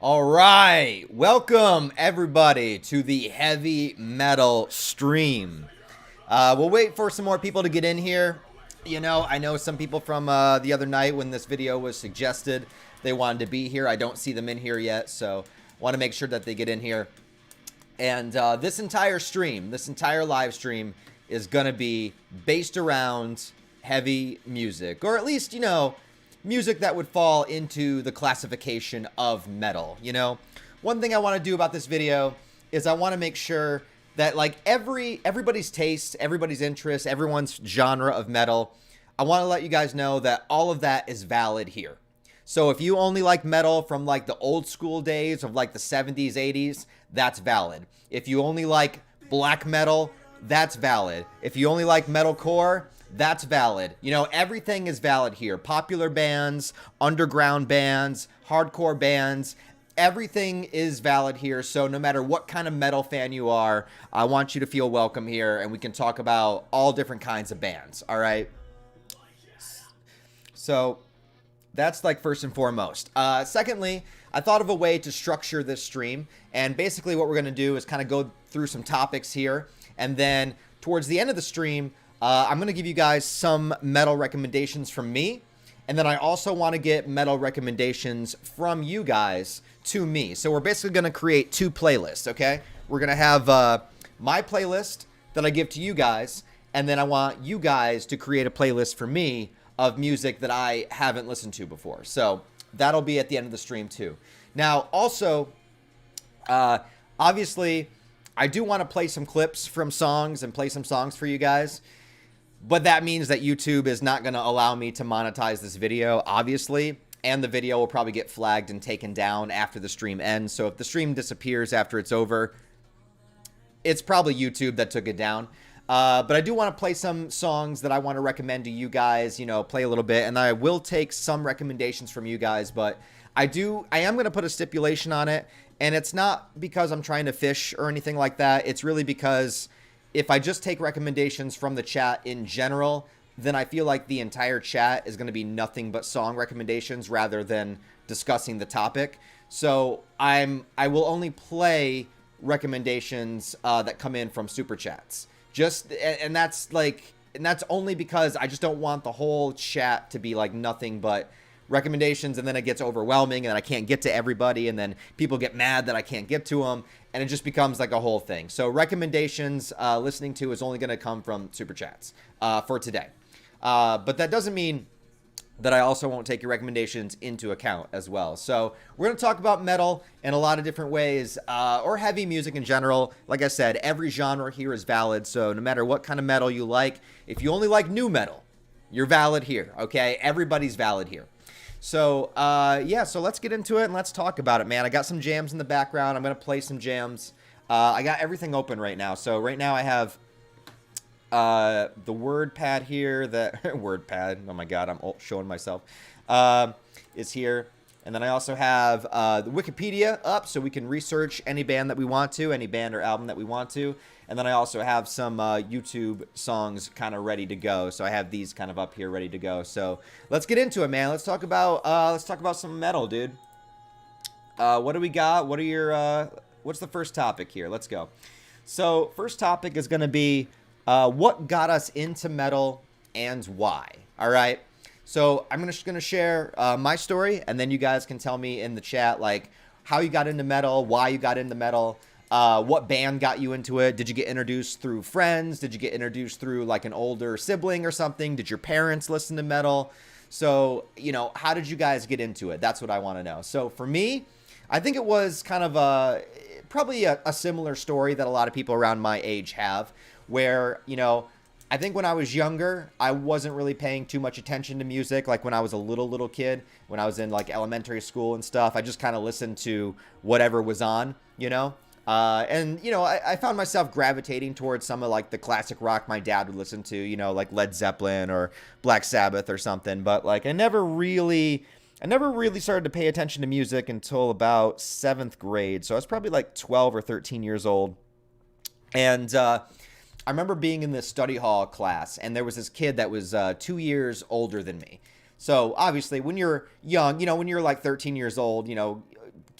All right, welcome everybody to the heavy metal stream. We'll wait for some more people to get in here. I know some people from the other night when this video was suggested, they wanted to be here. I don't see them in here yet, so want to make sure that they get in here. And this entire live stream is going to be based around heavy music, or at least, music that would fall into the classification of metal. One thing I want to do about this video is I want to make sure that like everybody's taste, everybody's interest, everyone's genre of metal, I want to let you guys know that all of that is valid here. So if you only like metal from like the old school days of like the 70s, 80s, that's valid. If you only like black metal, that's valid. If you only like metalcore, that's valid. Everything is valid here. Popular bands, underground bands, hardcore bands, everything is valid here. So no matter what kind of metal fan you are, I want you to feel welcome here, and we can talk about all different kinds of bands. All right. So that's like first and foremost. Secondly, I thought of a way to structure this stream, and basically what we're going to do is kind of go through some topics here, and then towards the end of the stream, I'm going to give you guys some metal recommendations from me, and then I also want to get metal recommendations from you guys to me. So we're basically going to create two playlists, okay? We're going to have my playlist that I give to you guys, and then I want you guys to create a playlist for me of music that I haven't listened to before. So that'll be at the end of the stream too. Now, also, obviously, I do want to play some clips from songs and play some songs for you guys. But that means that YouTube is not going to allow me to monetize this video, obviously. And the video will probably get flagged and taken down after the stream ends. So if the stream disappears after it's over, it's probably YouTube that took it down. But I do want to play some songs that I want to recommend to you guys, play a little bit. And I will take some recommendations from you guys. But I am going to put a stipulation on it. And it's not because I'm trying to fish or anything like that. It's really because if I just take recommendations from the chat in general, then I feel like the entire chat is going to be nothing but song recommendations rather than discussing the topic. So I will only play recommendations that come in from super chats. And that's only because I just don't want the whole chat to be like nothing but recommendations, and then it gets overwhelming and I can't get to everybody, and then people get mad that I can't get to them, and it just becomes like a whole thing. So recommendations listening to is only going to come from super chats for today. But that doesn't mean that I also won't take your recommendations into account as well. So we're going to talk about metal in a lot of different ways, or heavy music in general. Like I said, every genre here is valid. So no matter what kind of metal you like, if you only like new metal, you're valid here. Okay, everybody's valid here. So, yeah, so let's get into it and let's talk about it, man. I got some jams in the background. I'm going to play some jams. I got everything open right now. So right now I have the WordPad here. WordPad, oh my God, I'm showing myself, is here. And then I also have the Wikipedia up so we can research any band that we want to, any band or album that we want to. And then I also have some YouTube songs kind of ready to go. So I have these kind of up here ready to go. So let's get into it, man. Let's talk about some metal, dude. What do we got? What's the first topic here? Let's go. So first topic is going to be what got us into metal and why. All right. So I'm just going to share my story, and then you guys can tell me in the chat like how you got into metal, why you got into metal. What band got you into it? Did you get introduced through friends? Did you get introduced through like an older sibling or something? Did your parents listen to metal? So, how did you guys get into it? That's what I want to know. So for me, I think it was kind of probably a similar story that a lot of people around my age have, where, I think when I was younger, I wasn't really paying too much attention to music. Like when I was a little kid, when I was in like elementary school and stuff, I just kind of listened to whatever was on, I found myself gravitating towards some of like the classic rock my dad would listen to, like Led Zeppelin or Black Sabbath or something. But like I never really started to pay attention to music until about 7th grade. So I was probably like 12 or 13 years old. And I remember being in this study hall class, and there was this kid that was 2 years older than me. So obviously when you're young, when you're like 13 years old,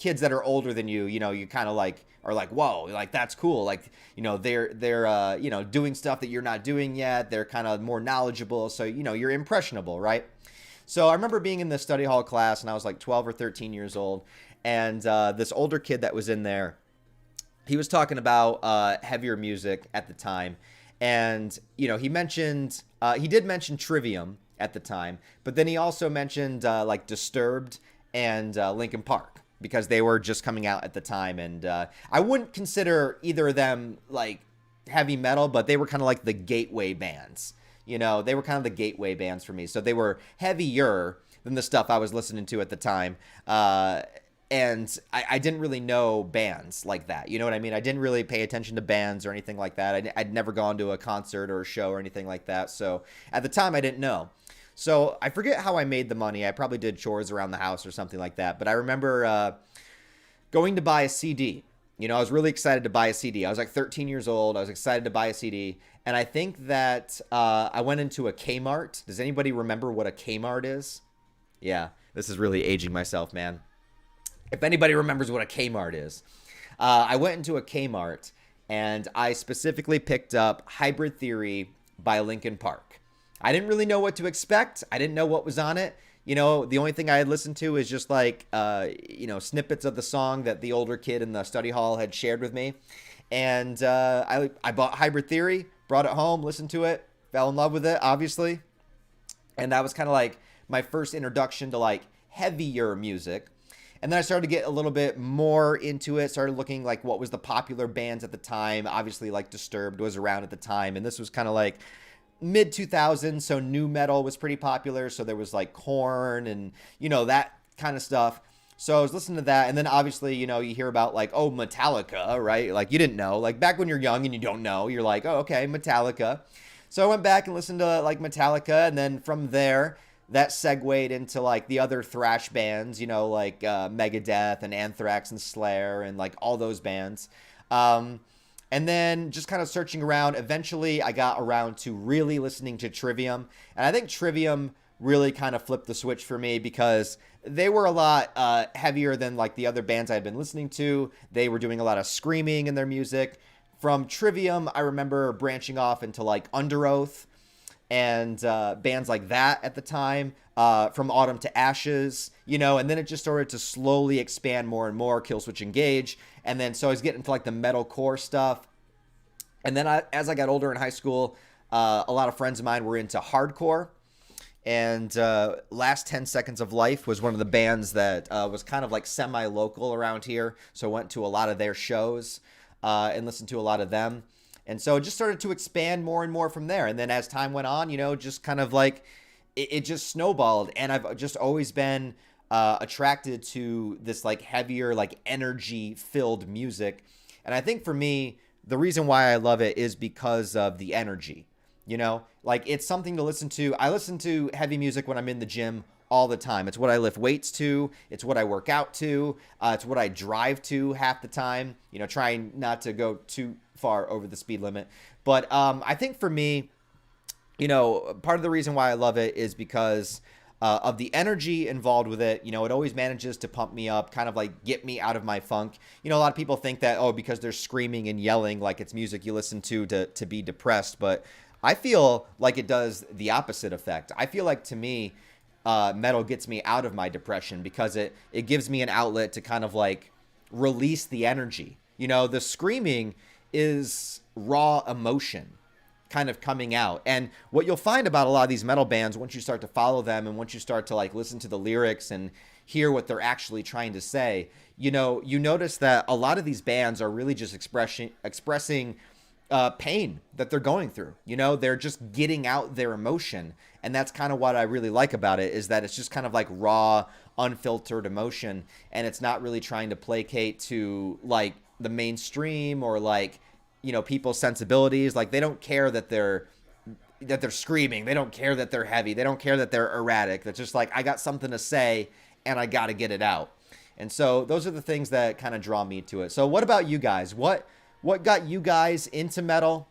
kids that are older than you, you kind of like are like, whoa, like that's cool. Like, they're doing stuff that you're not doing yet. They're kind of more knowledgeable. So, you're impressionable, right? So I remember being in the study hall class, and I was like 12 or 13 years old. And this older kid that was in there, he was talking about heavier music at the time. And, he did mention Trivium at the time, but then he also mentioned like Disturbed and Linkin Park, because they were just coming out at the time. And I wouldn't consider either of them like heavy metal, but they were kind of like the gateway bands. They were kind of the gateway bands for me. So they were heavier than the stuff I was listening to at the time. And I didn't really know bands like that. You know what I mean? I didn't really pay attention to bands or anything like that. I'd never gone to a concert or a show or anything like that. So at the time, I didn't know. So I forget how I made the money. I probably did chores around the house or something like that. But I remember going to buy a CD. I was really excited to buy a CD. I was like 13 years old. I was excited to buy a CD. And I think that I went into a Kmart. Does anybody remember what a Kmart is? Yeah, this is really aging myself, man. If anybody remembers what a Kmart is. I went into a Kmart, and I specifically picked up Hybrid Theory by Linkin Park. I didn't really know what to expect. I didn't know what was on it. The only thing I had listened to is just like, snippets of the song that the older kid in the study hall had shared with me. And I bought Hybrid Theory, brought it home, listened to it, fell in love with it, obviously. And that was kind of like my first introduction to like heavier music. And then I started to get a little bit more into it, started looking like what was the popular bands at the time. Obviously, like Disturbed was around at the time. And this was kind of like mid 2000s, so nu metal was pretty popular. So there was like Korn and, that kind of stuff. So I was listening to that. And then obviously, you hear about like, oh, Metallica, right? Like you didn't know. Like back when you're young and you don't know, you're like, oh, okay, Metallica. So I went back and listened to like Metallica. And then from there, that segued into like the other thrash bands, like Megadeth and Anthrax and Slayer and like all those bands. And then just kind of searching around, eventually I got around to really listening to Trivium. And I think Trivium really kind of flipped the switch for me, because they were a lot heavier than like the other bands I had been listening to. They were doing a lot of screaming in their music. From Trivium, I remember branching off into like Underoath and bands like that at the time, From Autumn to Ashes, and then it just started to slowly expand more and more, Killswitch Engage, and then so I was getting into like the metalcore stuff. And then as I got older in high school, a lot of friends of mine were into hardcore, and Last 10 Seconds of Life was one of the bands that was kind of like semi-local around here, so I went to a lot of their shows and listened to a lot of them. And so it just started to expand more and more from there. And then as time went on, just kind of like it just snowballed. And I've just always been attracted to this like heavier, like energy filled music. And I think for me, the reason why I love it is because of the energy, like it's something to listen to. I listen to heavy music when I'm in the gym all the time. It's what I lift weights to. It's what I work out to. It's what I drive to half the time, trying not to go too far over the speed limit. But I think for me, part of the reason why I love it is because of the energy involved with it. It always manages to pump me up, kind of like get me out of my funk. A lot of people think that, oh, because they're screaming and yelling, like it's music you listen to be depressed. But I feel like it does the opposite effect. I feel like, to me, metal gets me out of my depression, because it gives me an outlet to kind of like release the energy. The screaming is raw emotion kind of coming out. And what you'll find about a lot of these metal bands, once you start to follow them and once you start to like listen to the lyrics and hear what they're actually trying to say, you notice that a lot of these bands are really just expressing pain that they're going through. They're just getting out their emotion. And that's kind of what I really like about it, is that it's just kind of like raw, unfiltered emotion. And it's not really trying to placate to like the mainstream or like, people's sensibilities. Like they don't care that they're screaming. They don't care that they're heavy. They don't care that they're erratic. That's just like, I got something to say and I got to get it out. And so those are the things that kind of draw me to it. So what about you guys? What got you guys into metal?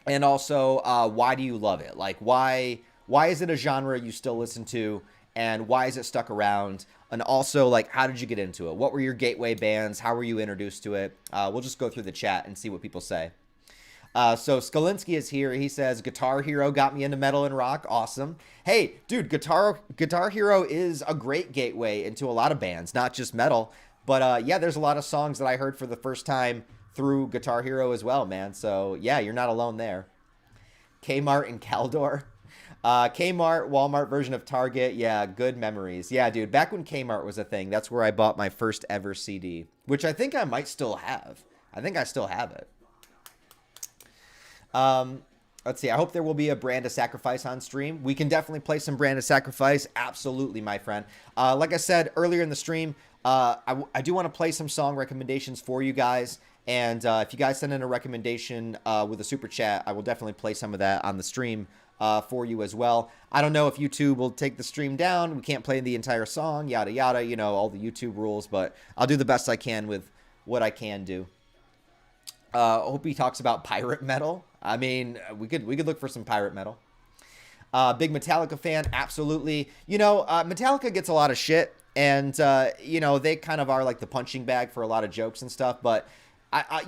And also, why do you love it? Like, why is it a genre you still listen to? and why is it stuck around? And also, like, how did you get into it? What were your gateway bands? How were you introduced to it? We'll just go through the chat and see what people say. So Skalinsky is here. He says, Guitar Hero got me into metal and rock. Awesome. Hey, dude, Guitar Hero is a great gateway into a lot of bands, not just metal. But yeah, there's a lot of songs that I heard for the first time through Guitar Hero as well, man. So yeah, you're not alone there. Kmart and Caldor. Kmart, Walmart version of Target. Yeah, good memories. Yeah, dude, back when Kmart was a thing, that's where I bought my first ever CD, which I think I might still have. I think I still have it. Let's see. I hope there will be a Brand of Sacrifice on stream. We can definitely play some Brand of Sacrifice. Absolutely, my friend. Like I said earlier in the stream, I do want to play some song recommendations for you guys. And if you guys send in a recommendation with a super chat, I will definitely play some of that on the stream for you as well. I don't know if YouTube will take the stream down. We can't play the entire song, yada, yada, you know, all the YouTube rules. But I'll do the best I can with what I can do. Hope he talks about pirate metal. I mean, we could look for some pirate metal. Big Metallica fan, absolutely. You know, Metallica gets a lot of shit, and you know, they kind of are like the punching bag for a lot of jokes and stuff. But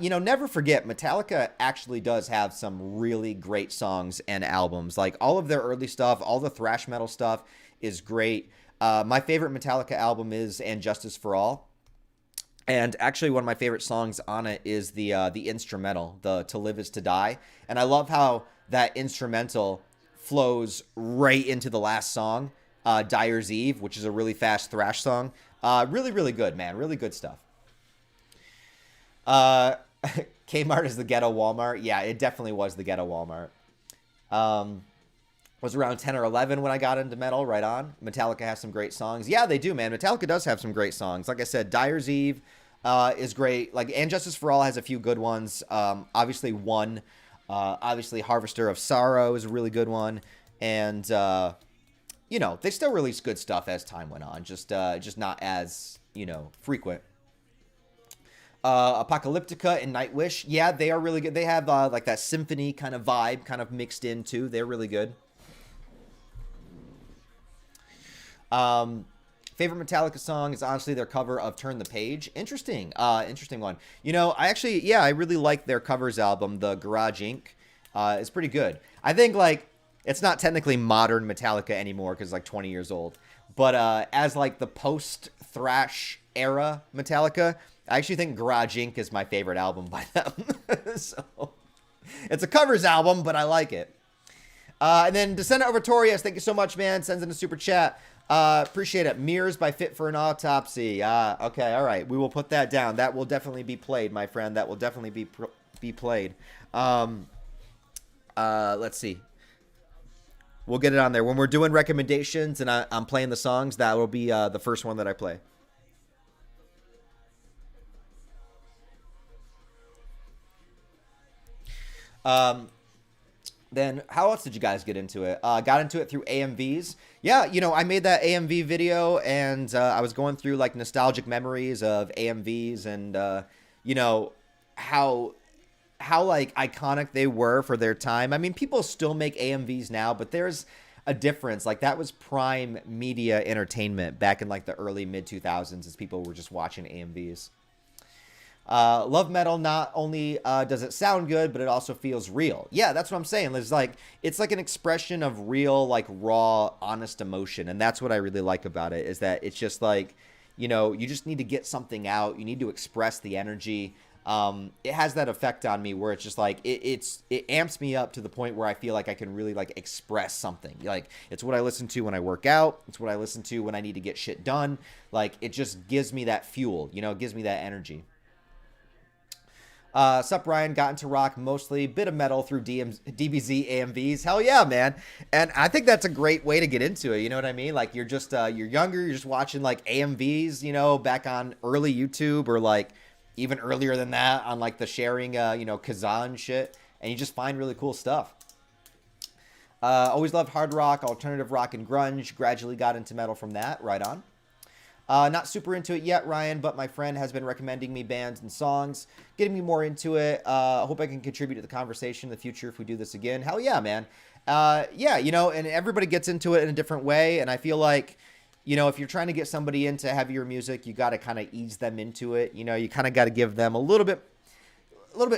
you know, never forget, Metallica actually does have some really great songs and albums. Like all of their early stuff, all the thrash metal stuff is great. My favorite Metallica album is And Justice for All. And actually, one of my favorite songs on it is the instrumental, the To Live Is To Die. And I love how that instrumental flows right into the last song, Dyer's Eve, which is a really fast thrash song. Really, really good, man. Really good stuff. Kmart is the ghetto Walmart. Yeah, it definitely was the ghetto Walmart. Was around 10 or 11 when I got into metal, right on. Metallica has some great songs. Yeah, they do, man. Metallica does have some great songs. Like I said, Dyer's Eve is great. Like, And Justice for All has a few good ones. Obviously, One. Obviously, Harvester of Sorrow is a really good one. And, you know, they still release good stuff as time went on. Just not as, you know, frequent. Apocalyptica and Nightwish. Yeah, they are really good. They have, like, that symphony kind of vibe kind of mixed in, too. They're really good. Favorite Metallica song is honestly their cover of Turn the Page. Interesting. Interesting one. You know, I really like their covers album, the Garage Inc. It's pretty good. I think, like, it's not technically modern Metallica anymore because it's like 20 years old. But as like the post-thrash era Metallica, I actually think Garage Inc. is my favorite album by them. So it's a covers album, but I like it. And then Descendant of Artorias, thank you so much, man. Sends in a super chat. Appreciate it. Mirrors by Fit for an Autopsy. Okay, all right. We will put that down. That will definitely be played, my friend. That will definitely be played. Let's see. We'll get it on there. When we're doing recommendations and I'm playing the songs, that will be the first one that I play. Then how else did you guys get into it? Got into it through AMVs. Yeah, you know, I made that AMV video and I was going through like nostalgic memories of AMVs and you know, how like iconic they were for their time. I mean, people still make AMVs now, but there's a difference. Like that was prime media entertainment back in like the early mid 2000s as people were just watching AMVs. Love metal. Not only does it sound good, but it also feels real. Yeah, that's what I'm saying. There's like, it's like an expression of real, like raw, honest emotion. And that's what I really like about it, is that it's just like, you know, you just need to get something out. You need to express the energy. It has that effect on me where it's just like, it amps me up to the point where I feel like I can really like express something. Like it's what I listen to when I work out. It's what I listen to when I need to get shit done. Like it just gives me that fuel, you know, it gives me that energy. Sup Ryan, got into rock mostly, bit of metal through DBZ AMVs. Hell yeah, man. And I think that's a great way to get into it. You know what I mean? Like you're just, you're younger, you're just watching like AMVs, you know, back on early YouTube or like even earlier than that on like the sharing, you know, Kazan shit. And you just find really cool stuff. Always loved hard rock, alternative rock, and grunge. Gradually got into metal from that. Right on. Not super into it yet, Ryan, but my friend has been recommending me bands and songs, getting me more into it. Hope I can contribute to the conversation in the future if we do this again. Hell yeah, man. Yeah, you know, and everybody gets into it in a different way, and I feel like, you know, if you're trying to get somebody into heavier music, you got to kind of ease them into it. You know, you kind of got to give them a little bit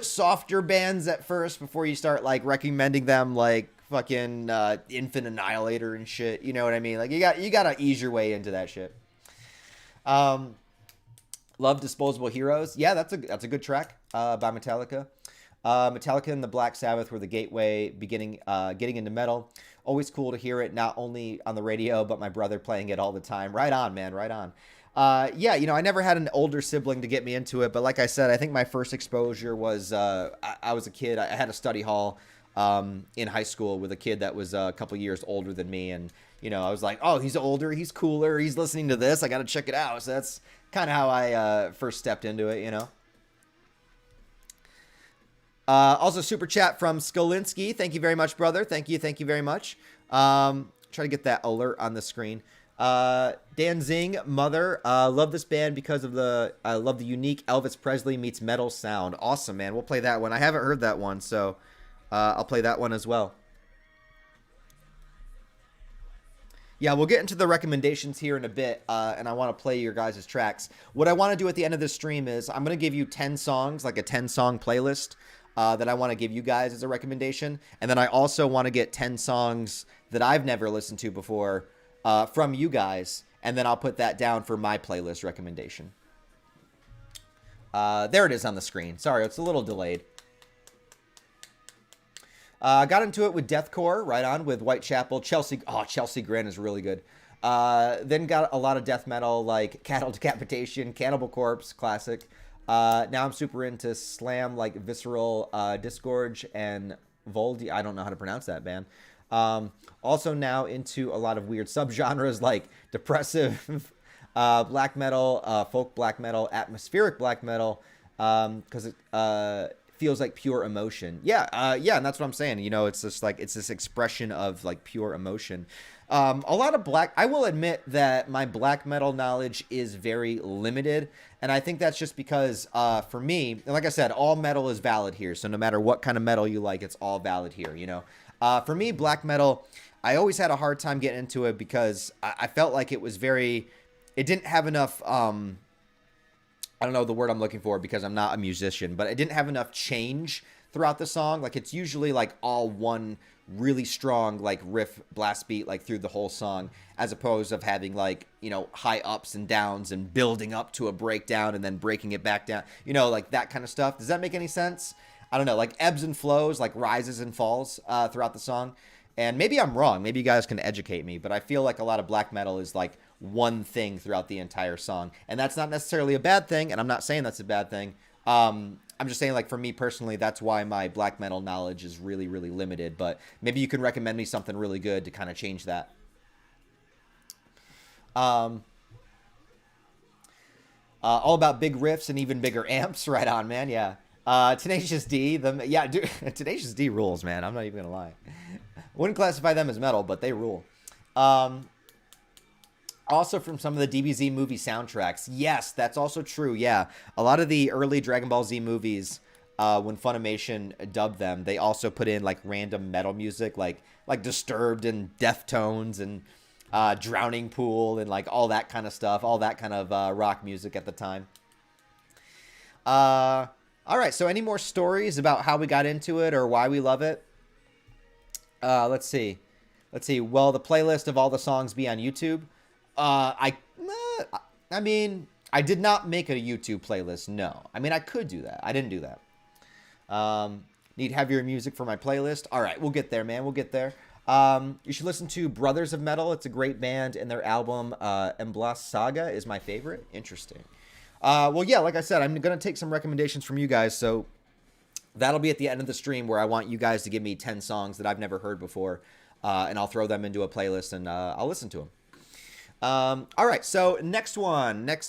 softer bands at first before you start like recommending them like fucking Infant Annihilator and shit. You know what I mean? Like you got to ease your way into that shit. Love Disposable Heroes. Yeah, that's a good track by Metallica. Metallica and the Black Sabbath were the gateway getting into metal. Always cool to hear it, not only on the radio, but my brother playing it all the time. Right on, man, right on. Yeah, you know, I never had an older sibling to get me into it, but like I said, I think my first exposure was, I was a kid. I had a study hall in high school with a kid that was a couple years older than me, and, you know, I was like, oh, he's older, he's cooler, he's listening to this, I gotta check it out. So that's kind of how I first stepped into it, you know. Also, super chat from Skolinski. Thank you very much, brother. Thank you very much. Try to get that alert on the screen. Dan Zing, Mother. Love this band because of I love the unique Elvis Presley meets metal sound. Awesome, man. We'll play that one. I haven't heard that one, so I'll play that one as well. Yeah, we'll get into the recommendations here in a bit, and I want to play your guys' tracks. What I want to do at the end of this stream is I'm going to give you 10 songs, like a 10-song playlist that I want to give you guys as a recommendation. And then I also want to get 10 songs that I've never listened to before from you guys, and then I'll put that down for my playlist recommendation. There it is on the screen. Sorry, it's a little delayed. Got into it with deathcore, right on, with Whitechapel. Chelsea Grin is really good. Then got a lot of death metal, like Cattle Decapitation, Cannibal Corpse, classic. Now I'm super into slam, like Visceral, Disgorge, and Voldy. I don't know how to pronounce that band. Also now into a lot of weird subgenres like depressive black metal, folk black metal, atmospheric black metal, because it feels like pure emotion. Yeah, and that's what I'm saying. You know, it's just like it's this expression of like pure emotion. A lot of I will admit that my black metal knowledge is very limited, and I think that's just because for me, and like I said, all metal is valid here. So no matter what kind of metal you like, it's all valid here. You know, for me, black metal, I always had a hard time getting into it because I felt like it didn't have enough. I don't know the word I'm looking for because I'm not a musician, but it didn't have enough change throughout the song. Like it's usually like all one really strong like riff blast beat like through the whole song, as opposed of having like, you know, high ups and downs and building up to a breakdown and then breaking it back down, you know, like that kind of stuff. Does that make any sense? I don't know, like ebbs and flows, like rises and falls throughout the song. And maybe I'm wrong, maybe you guys can educate me, but I feel like a lot of black metal is like one thing throughout the entire song, and that's not necessarily a bad thing, and I'm not saying that's a bad thing. I'm just saying, like, for me personally, that's why my black metal knowledge is really, really limited, but maybe you can recommend me something really good to kind of change that. All about big riffs and even bigger amps. Right on, man. Yeah. Tenacious D. Dude, Tenacious D rules, man. I'm not even gonna lie. Wouldn't classify them as metal, but they rule. Also from some of the DBZ movie soundtracks. Yes, that's also true. Yeah, a lot of the early Dragon Ball Z movies, when Funimation dubbed them, they also put in like random metal music, like Disturbed and Deftones and Drowning Pool and like all that kind of stuff, all that kind of rock music at the time. All right, so any more stories about how we got into it or why we love it? Let's see. Will the playlist of all the songs be on YouTube? I mean, I did not make a YouTube playlist. No. I mean, I could do that. I didn't do that. Need heavier music for my playlist. All right, we'll get there, man. We'll get there. You should listen to Brothers of Metal. It's a great band, and their album, Emblas Saga, is my favorite. Interesting. Well, yeah, like I said, I'm going to take some recommendations from you guys, so that'll be at the end of the stream where I want you guys to give me 10 songs that I've never heard before, and I'll throw them into a playlist, and I'll listen to them. All right, so next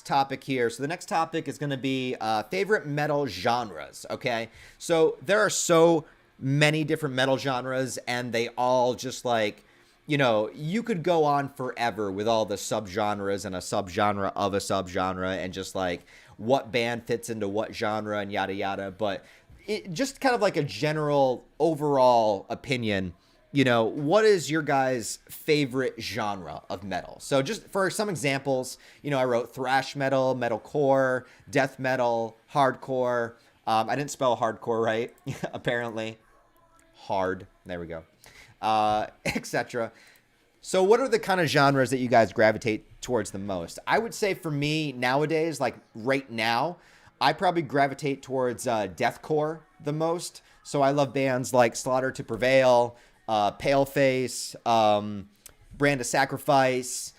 topic here. So the next topic is going to be favorite metal genres, okay? So there are so many different metal genres, and they all just like, you know, you could go on forever with all the subgenres and a subgenre of a subgenre and just like what band fits into what genre and yada yada. But it just kind of like a general overall opinion. what is your guys' favorite genre of metal? So just for some examples, I wrote thrash metal, metalcore, death metal, hardcore. I didn't spell hardcore right, apparently. Hard. There we go. Etc. So what are the kind of genres that you guys gravitate towards the most? I would say for me nowadays, like right now, I probably gravitate towards deathcore the most. So I love bands like Slaughter to Prevail, Paleface, Brand of Sacrifice,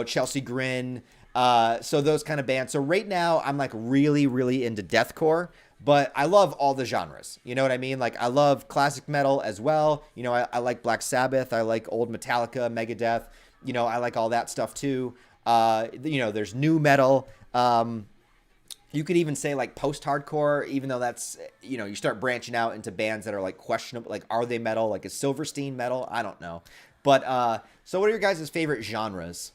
Chelsea Grin. So those kind of bands. So right now I'm like really, really into deathcore, but I love all the genres. You know what I mean? Like I love classic metal as well. I like Black Sabbath. I like old Metallica, Megadeth. I like all that stuff too. There's new metal. You could even say like post-hardcore, even though that's, you start branching out into bands that are like questionable. Like, are they metal? Like, is Silverstein metal? I don't know. But, so what are your guys' favorite genres?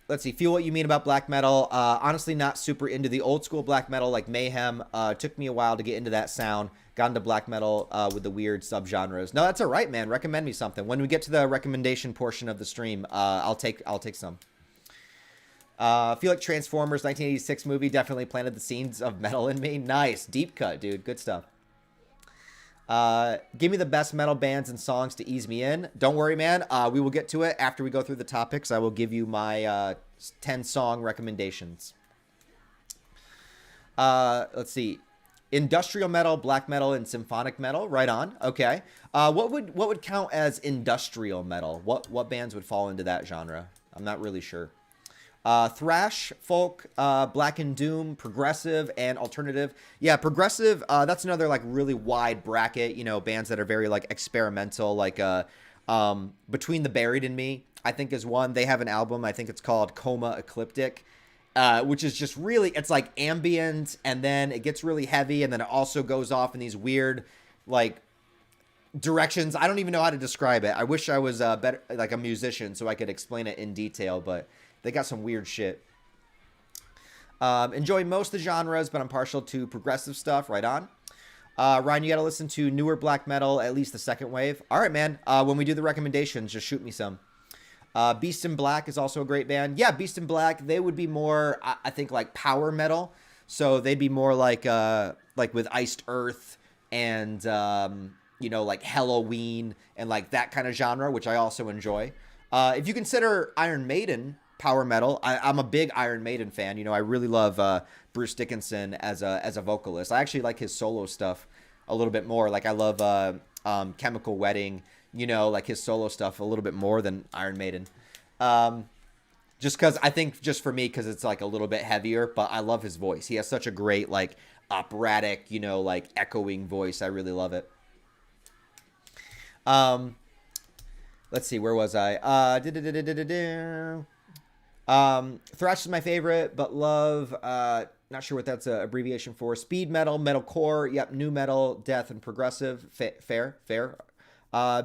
Let's see. Feel what you mean about black metal. Honestly, not super into the old school black metal like Mayhem. Took me a while to get into that sound. Got into black metal with the weird subgenres. No, that's all right, man. Recommend me something. When we get to the recommendation portion of the stream, I'll take some. Feel like Transformers 1986 movie definitely planted the seeds of metal in me. Nice. Deep cut, dude. Good stuff. Give me the best metal bands and songs to ease me in. Don't worry, man. We will get to it after we go through the topics. I will give you my 10 song recommendations. Let's see. Industrial metal, black metal, and symphonic metal. Right on. Okay. What would count as industrial metal? What bands would fall into that genre? I'm not really sure. Thrash, folk, black and doom, progressive, and alternative. Yeah, progressive, that's another like really wide bracket, bands that are very like experimental, like Between the Buried and Me, I think is one. They have an album, I think it's called Coma Ecliptic, which is just really, it's like ambient, and then it gets really heavy, and then it also goes off in these weird like directions. I don't even know how to describe it. I wish I was better, like a musician, so I could explain it in detail, but they got some weird shit. Enjoy most of the genres, but I'm partial to progressive stuff. Right on. Ryan, you got to listen to newer black metal, at least the second wave. All right, man. When we do the recommendations, just shoot me some. Beast in Black is also a great band. Yeah, Beast in Black, they would be more, I think, like power metal. So they'd be more like with Iced Earth and, like Halloween and like that kind of genre, which I also enjoy. If you consider Iron Maiden power metal, I'm a big Iron Maiden fan. I really love Bruce Dickinson as a vocalist. I actually like his solo stuff a little bit more. Like I love Chemical Wedding, like his solo stuff a little bit more than Iron Maiden. Just because I think just for me, because it's like a little bit heavier, but I love his voice. He has such a great like operatic, like echoing voice. I really love it. Let's see, where was I? Thrash is my favorite, but love, not sure what that's a abbreviation for. Speed metal, metalcore, yep, new metal, death, and progressive. Fair.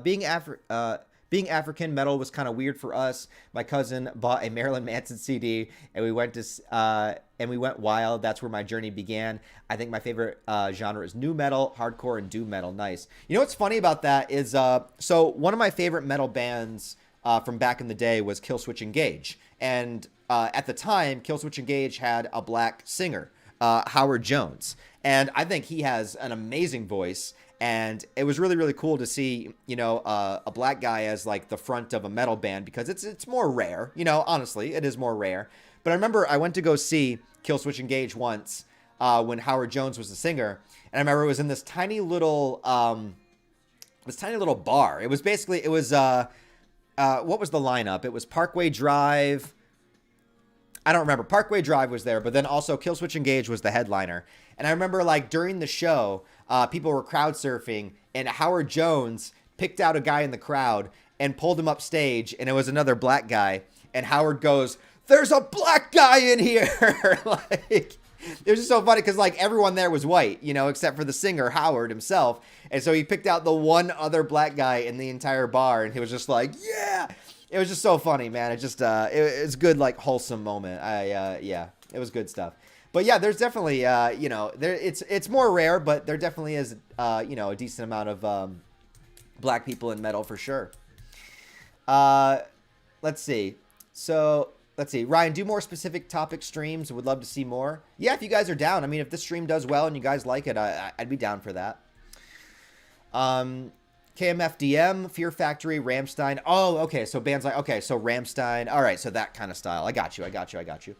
Being African, metal was kind of weird for us. My cousin bought a Marilyn Manson CD, and we went wild. That's where my journey began. I think my favorite genre is new metal, hardcore, and doom metal. Nice. What's funny about that is, so one of my favorite metal bands from back in the day was Killswitch Engage. And at the time, Killswitch Engage had a black singer, Howard Jones. And I think he has an amazing voice. And it was really, really cool to see, a black guy as like the front of a metal band, because it's more rare. Honestly, it is more rare. But I remember I went to go see Killswitch Engage once when Howard Jones was the singer. And I remember it was in this tiny little bar. It was basically, what was the lineup? It was Parkway Drive. I don't remember. Parkway Drive was there, but then also Killswitch Engage was the headliner. And I remember like during the show, people were crowd surfing, and Howard Jones picked out a guy in the crowd and pulled him up stage, and it was another black guy. And Howard goes, "There's a black guy in here." Like, it was just so funny because like everyone there was white, except for the singer, Howard himself. And so he picked out the one other black guy in the entire bar, and he was just like, yeah. It was just so funny, man. It just, it's good, like, wholesome moment. Yeah, it was good stuff. But yeah, there's definitely, you know, there it's more rare, but there definitely is, you know, a decent amount of black people in metal for sure. Let's see. So let's see. Ryan, do more specific topic streams. Would love to see more. Yeah, if you guys are down. I mean, if this stream does well and you guys like it, I'd be down for that. KMFDM, Fear Factory, Rammstein. Oh, okay. So bands like, okay, so Rammstein. All right, so that kind of style. I got you.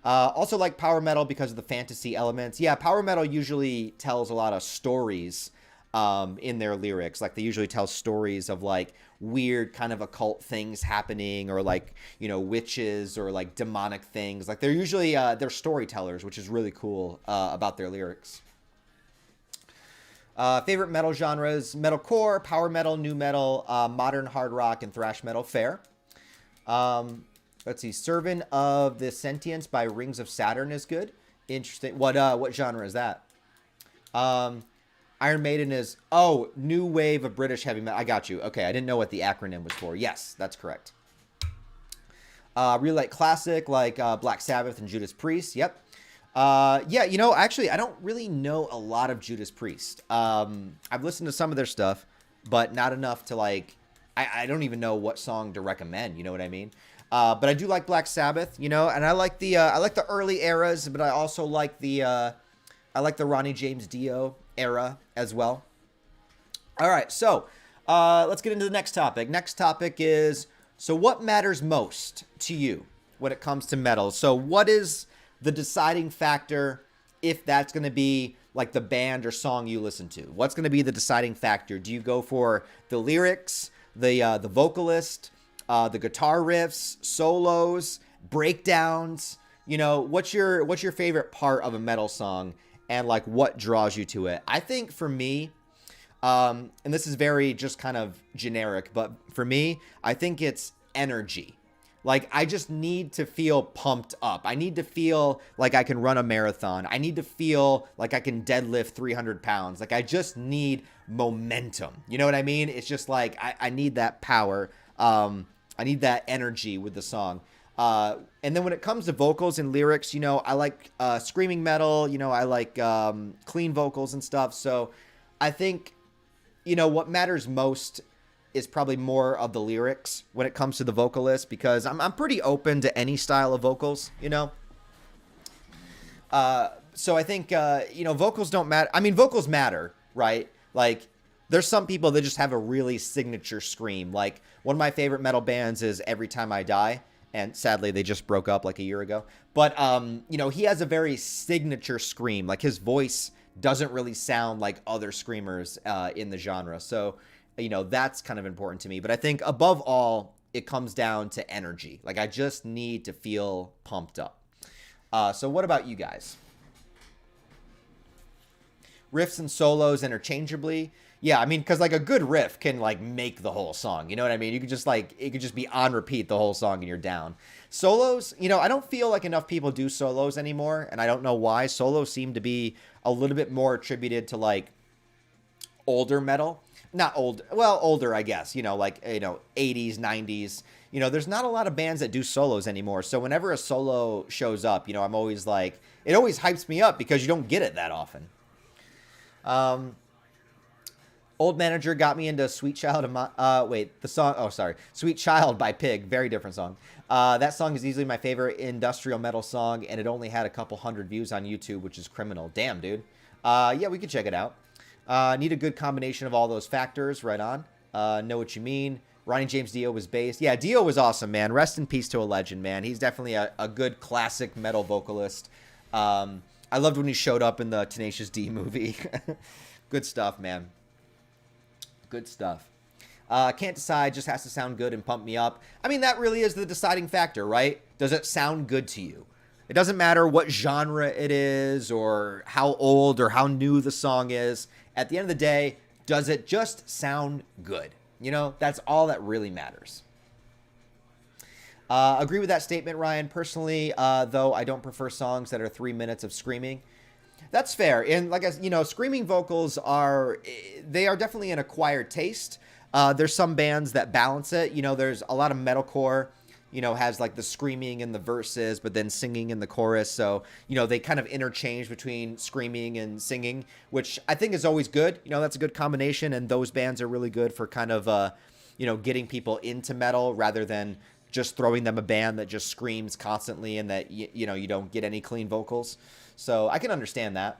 Also like power metal because of the fantasy elements. Yeah, power metal usually tells a lot of stories in their lyrics. Like they usually tell stories of like weird kind of occult things happening, or like, you know, witches or like demonic things. Like they're usually they're storytellers, which is really cool about their lyrics. Favorite metal genres: metalcore, power metal, new metal, modern hard rock, and thrash metal. Fair. Let's see. Servant of the Sentience by Rings of Saturn is good. Interesting. What genre is that? Iron Maiden is, oh, new wave of British heavy metal. I got you. Okay, I didn't know what the acronym was for. Yes, that's correct. Really like classic, like Black Sabbath and Judas Priest. Yep. Yeah, you know, actually, I don't really know a lot of Judas Priest. I've listened to some of their stuff, but not enough to like, I don't even know what song to recommend. You know what I mean? But I do like Black Sabbath, you know, and I like the early eras, but I also like the Ronnie James Dio era as well. All right, so let's get into the next topic. Next topic is, so what matters most to you when it comes to metal? So what is the deciding factor if that's going to be like the band or song you listen to? What's going to be the deciding factor? Do you go for the lyrics, the vocalist, the guitar riffs, solos, breakdowns? You know, what's your favorite part of a metal song, and like what draws you to it? I think for me, and this is very just kind of generic, but for me, I think it's energy. Like, I just need to feel pumped up. I need to feel like I can run a marathon. I need to feel like I can deadlift 300 pounds. Like, I just need momentum. You know what I mean? It's just like, I need that power. I need that energy with the song. And then when it comes to vocals and lyrics, you know, I like screaming metal. You know, I like clean vocals and stuff. So I think, you know, what matters most is probably more of the lyrics when it comes to the vocalist, because I'm pretty open to any style of vocals, you know? So I think, you know, vocals don't matter. I mean, vocals matter, right? Like, there's some people that just have a really signature scream. Like, one of my favorite metal bands is Every Time I Die, and sadly, they just broke up like a year ago. But, you know, he has a very signature scream. Like, his voice doesn't really sound like other screamers in the genre. So, you know, that's kind of important to me. But I think above all, it comes down to energy. Like, I just need to feel pumped up. So what about you guys? Riffs and solos interchangeably. Yeah, I mean, because like a good riff can like make the whole song. You know what I mean? You could just like, it could just be on repeat the whole song and you're down. Solos, you know, I don't feel like enough people do solos anymore. And I don't know why. Solos seem to be a little bit more attributed to like older metal. Not old, well, older, I guess, you know, like, you know, 80s, 90s, you know, there's not a lot of bands that do solos anymore. So whenever a solo shows up, you know, I'm always like, it always hypes me up because you don't get it that often. Old Manager got me into Sweet Child of my, the song, oh, sorry, Sweet Child by Pig, very different song. That song is easily my favorite industrial metal song, and it only had a couple hundred views on YouTube, which is criminal. Damn, dude. Yeah, we could check it out. Need a good combination of all those factors. Right on. Know what you mean. Ronnie James Dio was bass. Yeah, Dio was awesome, man. Rest in peace to a legend, man. He's definitely a good classic metal vocalist. I loved when he showed up in the Tenacious D movie. Good stuff, man. Good stuff. Can't decide, just has to sound good and pump me up. I mean, that really is the deciding factor, right? Does it sound good to you? It doesn't matter what genre it is or how old or how new the song is. At the end of the day, does it just sound good? You know, that's all that really matters. Agree with that statement, Ryan. Personally, though, I don't prefer songs that are 3 minutes of screaming. That's fair. And like, you know, screaming vocals they are definitely an acquired taste. There's some bands that balance it. You know, there's a lot of metalcore, has like the screaming in the verses, but then singing in the chorus. So, they kind of interchange between screaming and singing, which I think is always good. That's a good combination. And those bands are really good for kind of, getting people into metal rather than just throwing them a band that just screams constantly and that, you don't get any clean vocals. So I can understand that.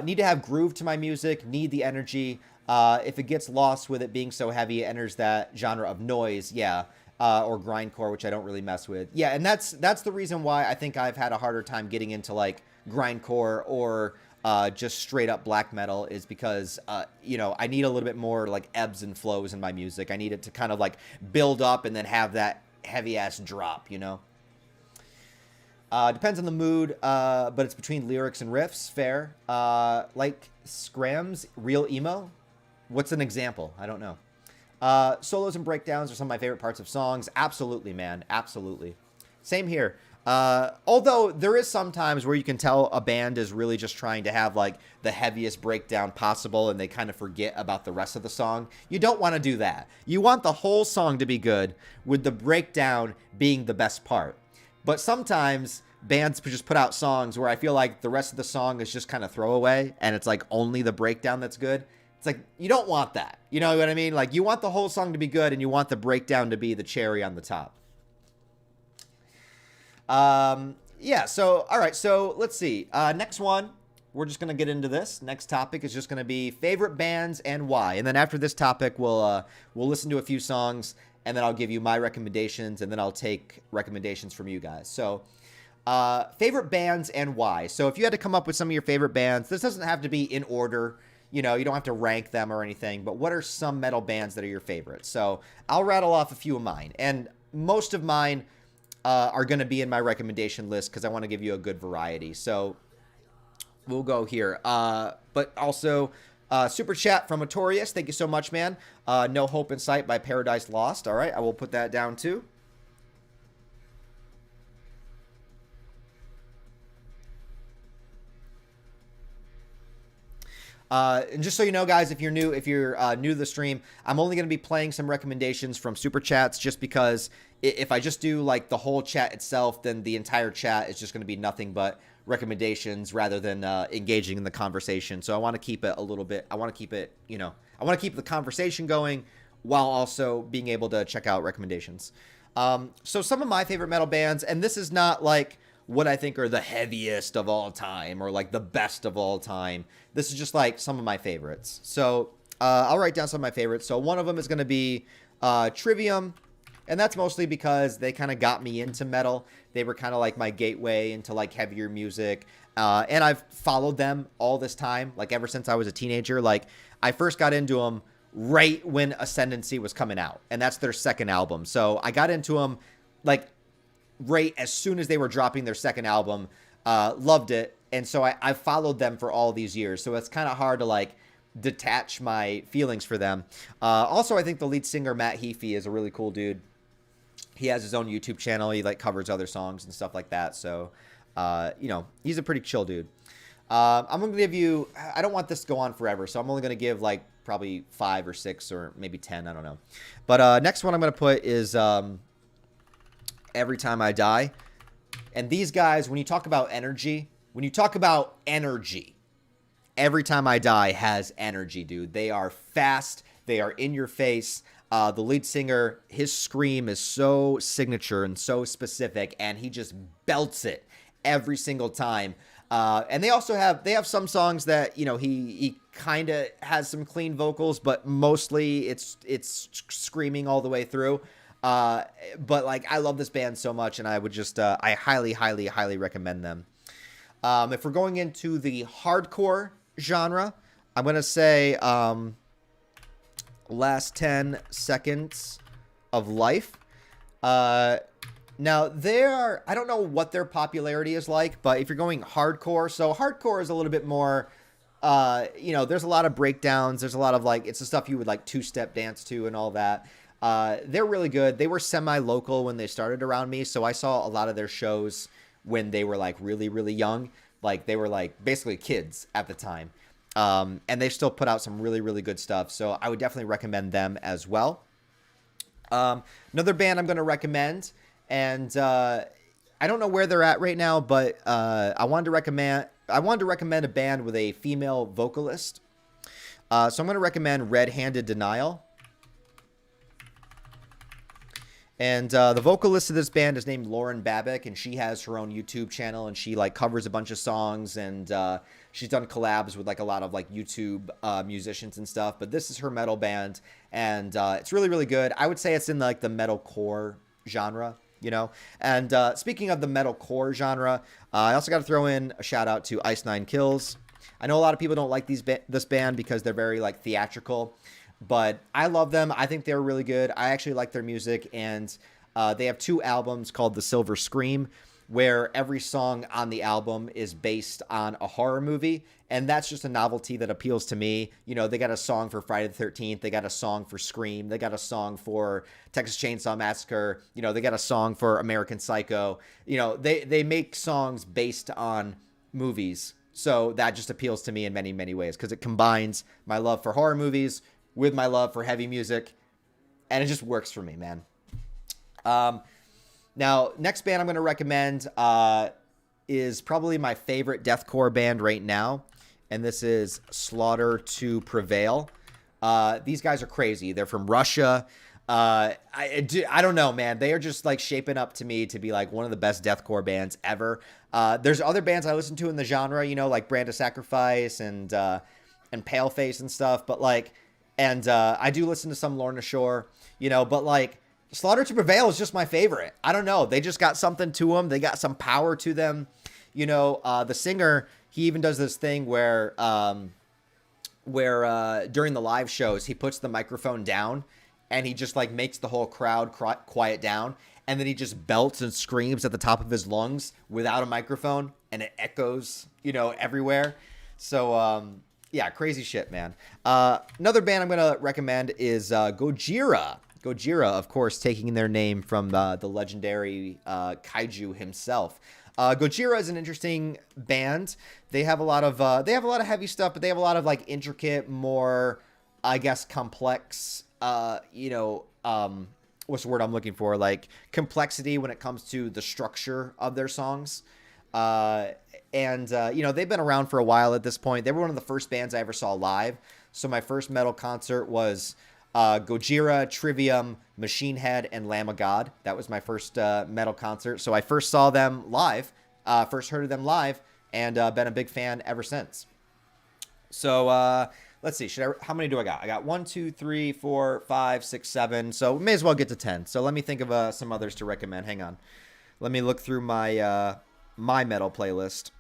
Need to have groove to my music, need the energy. If it gets lost with it being so heavy, it enters that genre of noise, yeah, or grindcore, which I don't really mess with. Yeah, and that's the reason why I think I've had a harder time getting into like grindcore or just straight up black metal is because, I need a little bit more like ebbs and flows in my music. I need it to kind of like build up and then have that heavy ass drop, Depends on the mood, but it's between lyrics and riffs. Fair. Like Scram's Real Emo. What's an example? I don't know. Solos and breakdowns are some of my favorite parts of songs. Absolutely, man. Absolutely. Same here. Although there is sometimes where you can tell a band is really just trying to have like the heaviest breakdown possible and they kind of forget about the rest of the song. You don't want to do that. You want the whole song to be good with the breakdown being the best part. But sometimes bands just put out songs where I feel like the rest of the song is just kind of throwaway and it's like only the breakdown that's good. It's like, you don't want that. You know what I mean? Like, you want the whole song to be good and you want the breakdown to be the cherry on the top. Yeah, so, all right, so let's see. Next one, we're just going to get into this. Next topic is just going to be favorite bands and why. And then after this topic, we'll listen to a few songs, and then I'll give you my recommendations, and then I'll take recommendations from you guys. So, favorite bands and why. So if you had to come up with some of your favorite bands, this doesn't have to be in order. You don't have to rank them or anything, but what are some metal bands that are your favorites? So I'll rattle off a few of mine, and most of mine are going to be in my recommendation list because I want to give you a good variety. So we'll go here. But also, super chat from Notorious. Thank you so much, man. No Hope in Sight by Paradise Lost. All right, I will put that down too. And just so you know, guys, if you're new to the stream, I'm only going to be playing some recommendations from super chats just because if I just do like the whole chat itself, then the entire chat is just going to be nothing but recommendations rather than engaging in the conversation. So I want to keep it a little bit. I want to keep it, I want to keep the conversation going while also being able to check out recommendations. So some of my favorite metal bands, and this is not like what I think are the heaviest of all time or like the best of all time. This is just like some of my favorites. So I'll write down some of my favorites. So one of them is going to be Trivium. And that's mostly because they kind of got me into metal. They were kind of like my gateway into like heavier music. And I've followed them all this time, like ever since I was a teenager. Like I first got into them right when Ascendancy was coming out. And that's their second album. So I got into them like right as soon as they were dropping their second album. Loved it. And so I followed them for all these years. So it's kind of hard to like detach my feelings for them. Also, I think the lead singer, Matt Heafy, is a really cool dude. He has his own YouTube channel. He like covers other songs and stuff like that. So, he's a pretty chill dude. I'm going to give you, I don't want this to go on forever. So I'm only going to give like probably 5 or 6 or maybe 10. I don't know. But next one I'm going to put is Every Time I Die. And these guys, when you talk about energy, Every Time I Die has energy, dude. They are fast. They are in your face. The lead singer, his scream is so signature and so specific, and he just belts it every single time. And they also have some songs that, he kind of has some clean vocals, but mostly it's screaming all the way through. But like, I love this band so much, and I would just, I highly, highly, highly recommend them. If we're going into the hardcore genre, I'm going to say, Last 10 Seconds of Life. Now I don't know what their popularity is like, but if you're going hardcore, so hardcore is a little bit more, there's a lot of breakdowns. There's a lot of like, it's the stuff you would like two-step dance to and all that. They're really good. They were semi-local when they started around me. So I saw a lot of their shows when they were like really, really young. Like they were like basically kids at the time. And they still put out some really, really good stuff. So I would definitely recommend them as well. Another band I'm going to recommend, and I don't know where they're at right now, but I wanted to recommend a band with a female vocalist. So I'm going to recommend Red Handed Denial. And the vocalist of this band is named Lauren Babick, and she has her own YouTube channel, and she like covers a bunch of songs, and she's done collabs with like a lot of like YouTube musicians and stuff. But this is her metal band, and it's really, really good. I would say it's in like the metalcore genre, you know. And speaking of the metalcore genre, I also got to throw in a shout out to Ice Nine Kills. I know a lot of people don't like this band because they're very like theatrical. But I love them. I think they're really good. I actually like their music. And they have 2 albums called The Silver Scream, where every song on the album is based on a horror movie. And that's just a novelty that appeals to me. You know, they got a song for Friday the 13th. They got a song for Scream. They got a song for Texas Chainsaw Massacre. You know, they got a song for American Psycho. You know, they make songs based on movies. So that just appeals to me in many, many ways because it combines my love for horror movies with my love for heavy music, and it just works for me, man. Now, next band I'm going to recommend is probably my favorite deathcore band right now, and this is Slaughter to Prevail. These guys are crazy. They're from Russia. I don't know, man. They are just like shaping up to me to be like one of the best deathcore bands ever. There's other bands I listen to in the genre, you know, like Brand of Sacrifice and Paleface and stuff, but like, and I do listen to some Lorna Shore, you know, but like Slaughter to Prevail is just my favorite. I don't know. They just got something to them. They got some power to them. You know, the singer, he even does this thing where during the live shows, he puts the microphone down and he just like makes the whole crowd quiet down. And then he just belts and screams at the top of his lungs without a microphone, and it echoes, you know, everywhere. So, yeah, crazy shit, man. Another band I'm going to recommend is Gojira. Gojira, of course, taking their name from the legendary kaiju himself. Gojira is an interesting band. They have a lot of heavy stuff, but they have a lot of like intricate, more, I guess, complex, you know, what's the word I'm looking for? Like complexity when it comes to the structure of their songs. And you know, they've been around for a while at this point. They were one of the first bands I ever saw live. So my first metal concert was Gojira, Trivium, Machine Head, and Lamb of God. That was my first metal concert. So I first saw them live, first heard of them live, and been a big fan ever since. So let's see. How many do I got? I got 1, 2, 3, 4, 5, 6, 7. So we may as well get to 10. So let me think of some others to recommend. Hang on. Let me look through my my metal playlist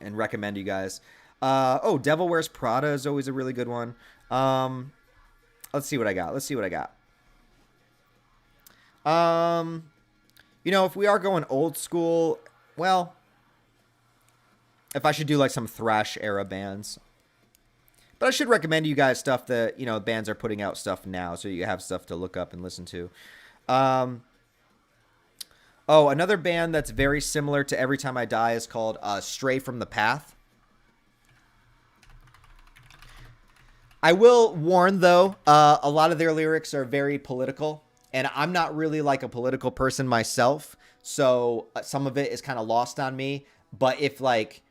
and recommend you guys. Oh, Devil Wears Prada is always a really good one. Let's see what I got. You know, if we are going old school, well, if I should do like some thrash era bands, but I should recommend you guys stuff that, you know, bands are putting out stuff now, so you have stuff to look up and listen to. Oh, another band that's very similar to Every Time I Die is called Stray from the Path. I will warn, though, a lot of their lyrics are very political, and I'm not really like a political person myself, so some of it is kind of lost on me. But if like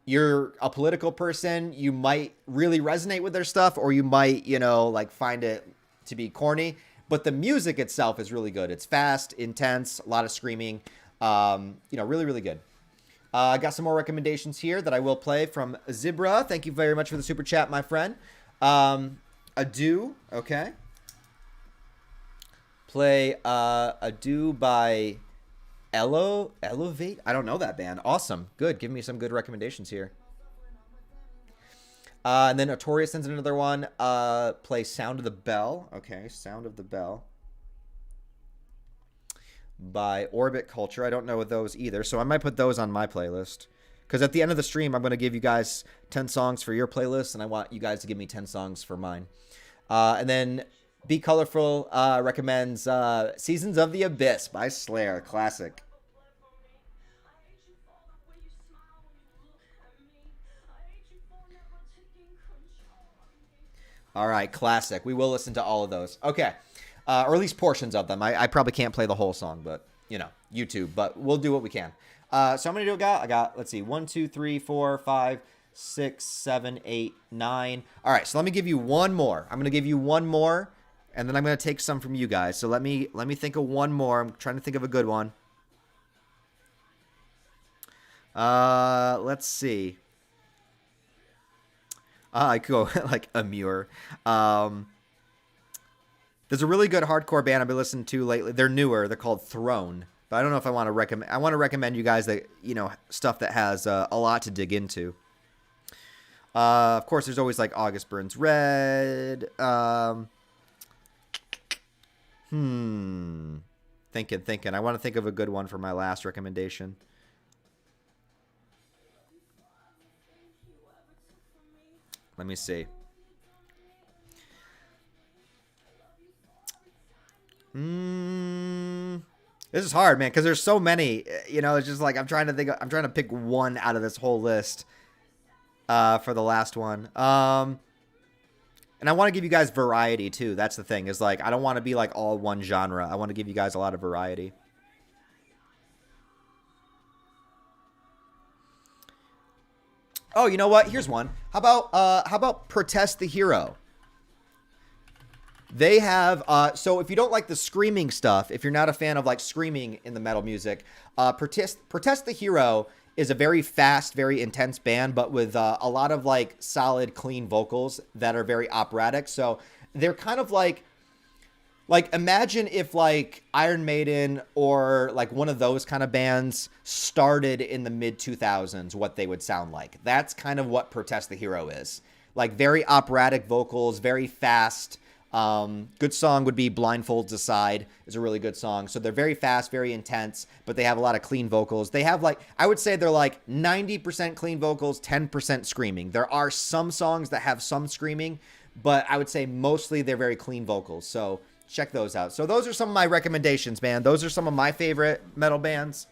you're a political person, you might really resonate with their stuff, or you might, you know, like find it to be corny. But the music itself is really good. It's fast, intense, a lot of screaming. You know, really, really good. I got some more recommendations here that I will play from Zibra. Thank you very much for the super chat, my friend. Adieu, okay. Play Adieu by Elevate. I don't know that band. Awesome. Good. Give me some good recommendations here. And then Notorious sends another one. Play Sound of the Bell. Okay, Sound of the Bell by Orbit Culture. I don't know those either, so I might put those on my playlist. Because at the end of the stream, I'm going to give you guys 10 songs for your playlist, and I want you guys to give me 10 songs for mine. And then Be Colorful recommends Seasons of the Abyss by Slayer. Classic. All right, classic. We will listen to all of those. Okay. or at least portions of them. I probably can't play the whole song, but you know, YouTube. But we'll do what we can. So I'm gonna do I got let's see, 1, 2, 3, 4, 5, 6, 7, 8, 9. All right, so let me give you one more. I'm gonna give you one more, and then I'm gonna take some from you guys. So let me think of one more. I'm trying to think of a good one. Let's see. I could go like Amur. There's a really good hardcore band I've been listening to lately. They're newer. They're called Throne. But I don't know if I want to recommend. I want to recommend you guys that, you know, stuff that has a lot to dig into. Of course, there's always like August Burns Red. Thinking. I want to think of a good one for my last recommendation. Let me see. This is hard, man, because there's so many. You know, it's just like I'm trying to pick one out of this whole list for the last one. And I want to give you guys variety too. That's the thing. Is like I don't want to be like all one genre. I want to give you guys a lot of variety. Oh, you know what? Here's one. How about Protest the Hero? They have, so if you don't like the screaming stuff, if you're not a fan of like screaming in the metal music, Protest the Hero is a very fast, very intense band, but with a lot of like solid, clean vocals that are very operatic. So they're kind of like imagine if like Iron Maiden or like one of those kind of bands started in the mid 2000s, what they would sound like. That's kind of what Protest the Hero is. Like very operatic vocals, very fast. Good song would be Blindfolds Aside is a really good song. So they're very fast, very intense, but they have a lot of clean vocals. They have like, I would say they're like 90% clean vocals, 10% screaming. There are some songs that have some screaming, but I would say mostly they're very clean vocals. So check those out. So those are some of my recommendations, man. Those are some of my favorite metal bands.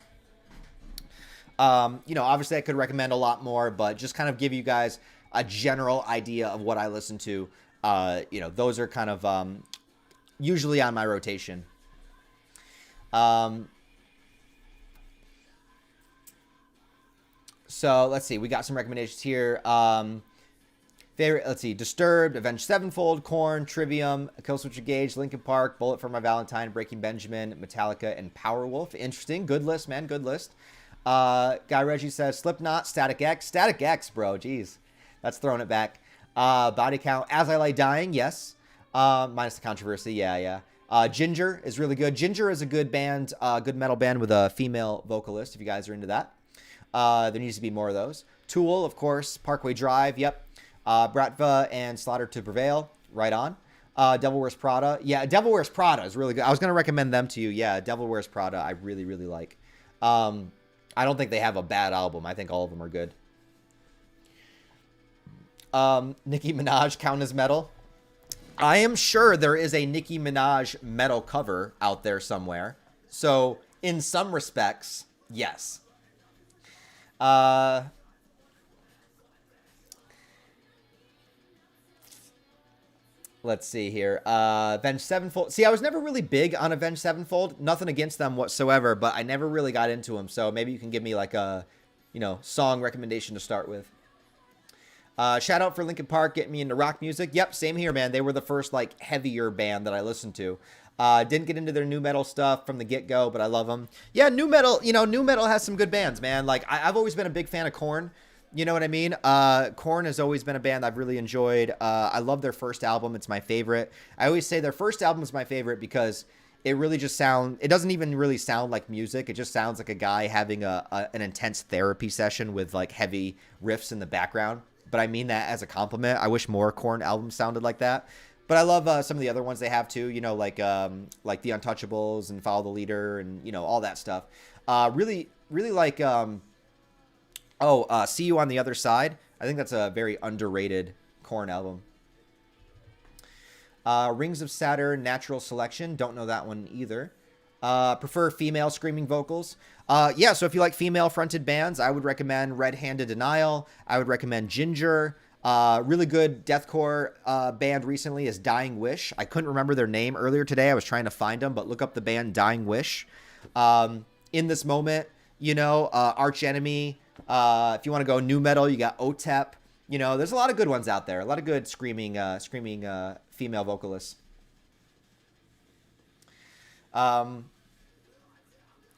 You know, obviously I could recommend a lot more, but just kind of give you guys a general idea of what I listen to. You know, those are kind of usually on my rotation. So let's see. We got some recommendations here. Favorite, let's see. Disturbed, Avenged Sevenfold, Korn, Trivium, Killswitch Engage, Linkin Park, Bullet for My Valentine, Breaking Benjamin, Metallica, and Powerwolf. Interesting. Good list, man. Good list. Guy Reggie says Slipknot, Static X. Static X, bro. Jeez. That's throwing it back. Body Count, As I Lie Dying, yes. Minus the controversy, yeah. Ginger is really good. Ginger is a good band, good metal band with a female vocalist, if you guys are into that. There needs to be more of those. Tool, of course. Parkway Drive, yep. Bratva and Slaughter to Prevail, right on. Devil Wears Prada. Yeah, Devil Wears Prada is really good. I was going to recommend them to you. Yeah, Devil Wears Prada, I really, really like. I don't think they have a bad album. I think all of them are good. Nicki Minaj count as metal? I am sure there is a Nicki Minaj metal cover out there somewhere. So, in some respects, yes. Let's see here. Avenged Sevenfold. See, I was never really big on Avenged Sevenfold. Nothing against them whatsoever, but I never really got into them. So maybe you can give me like a, you know, song recommendation to start with. Shout out for Linkin Park, getting me into rock music. Yep, same here, man. They were the first like heavier band that I listened to. Didn't get into their new metal stuff from the get-go, but I love them. Yeah, new metal, you know, new metal has some good bands, man. Like I've always been a big fan of Korn. You know what I mean? Korn has always been a band I've really enjoyed. I love their first album. It's my favorite. I always say their first album is my favorite because it really just it doesn't even really sound like music. It just sounds like a guy having an intense therapy session with like heavy riffs in the background. But I mean that as a compliment. I wish more Korn albums sounded like that. But I love some of the other ones they have too, you know, like The Untouchables and Follow the Leader and, you know, all that stuff. Really like, See You on the Other Side. I think that's a very underrated Korn album. Rings of Saturn, Natural Selection. Don't know that one either. Prefer female screaming vocals. Yeah, so if you like female fronted bands, I would recommend Red Handed Denial. I would recommend Ginger. Really good deathcore band recently is Dying Wish. I couldn't remember their name earlier today. I was trying to find them, but look up the band Dying Wish. In This Moment, Arch Enemy. If you want to go new metal, you got OTEP. There's a lot of good ones out there. A lot of good screaming female vocalists.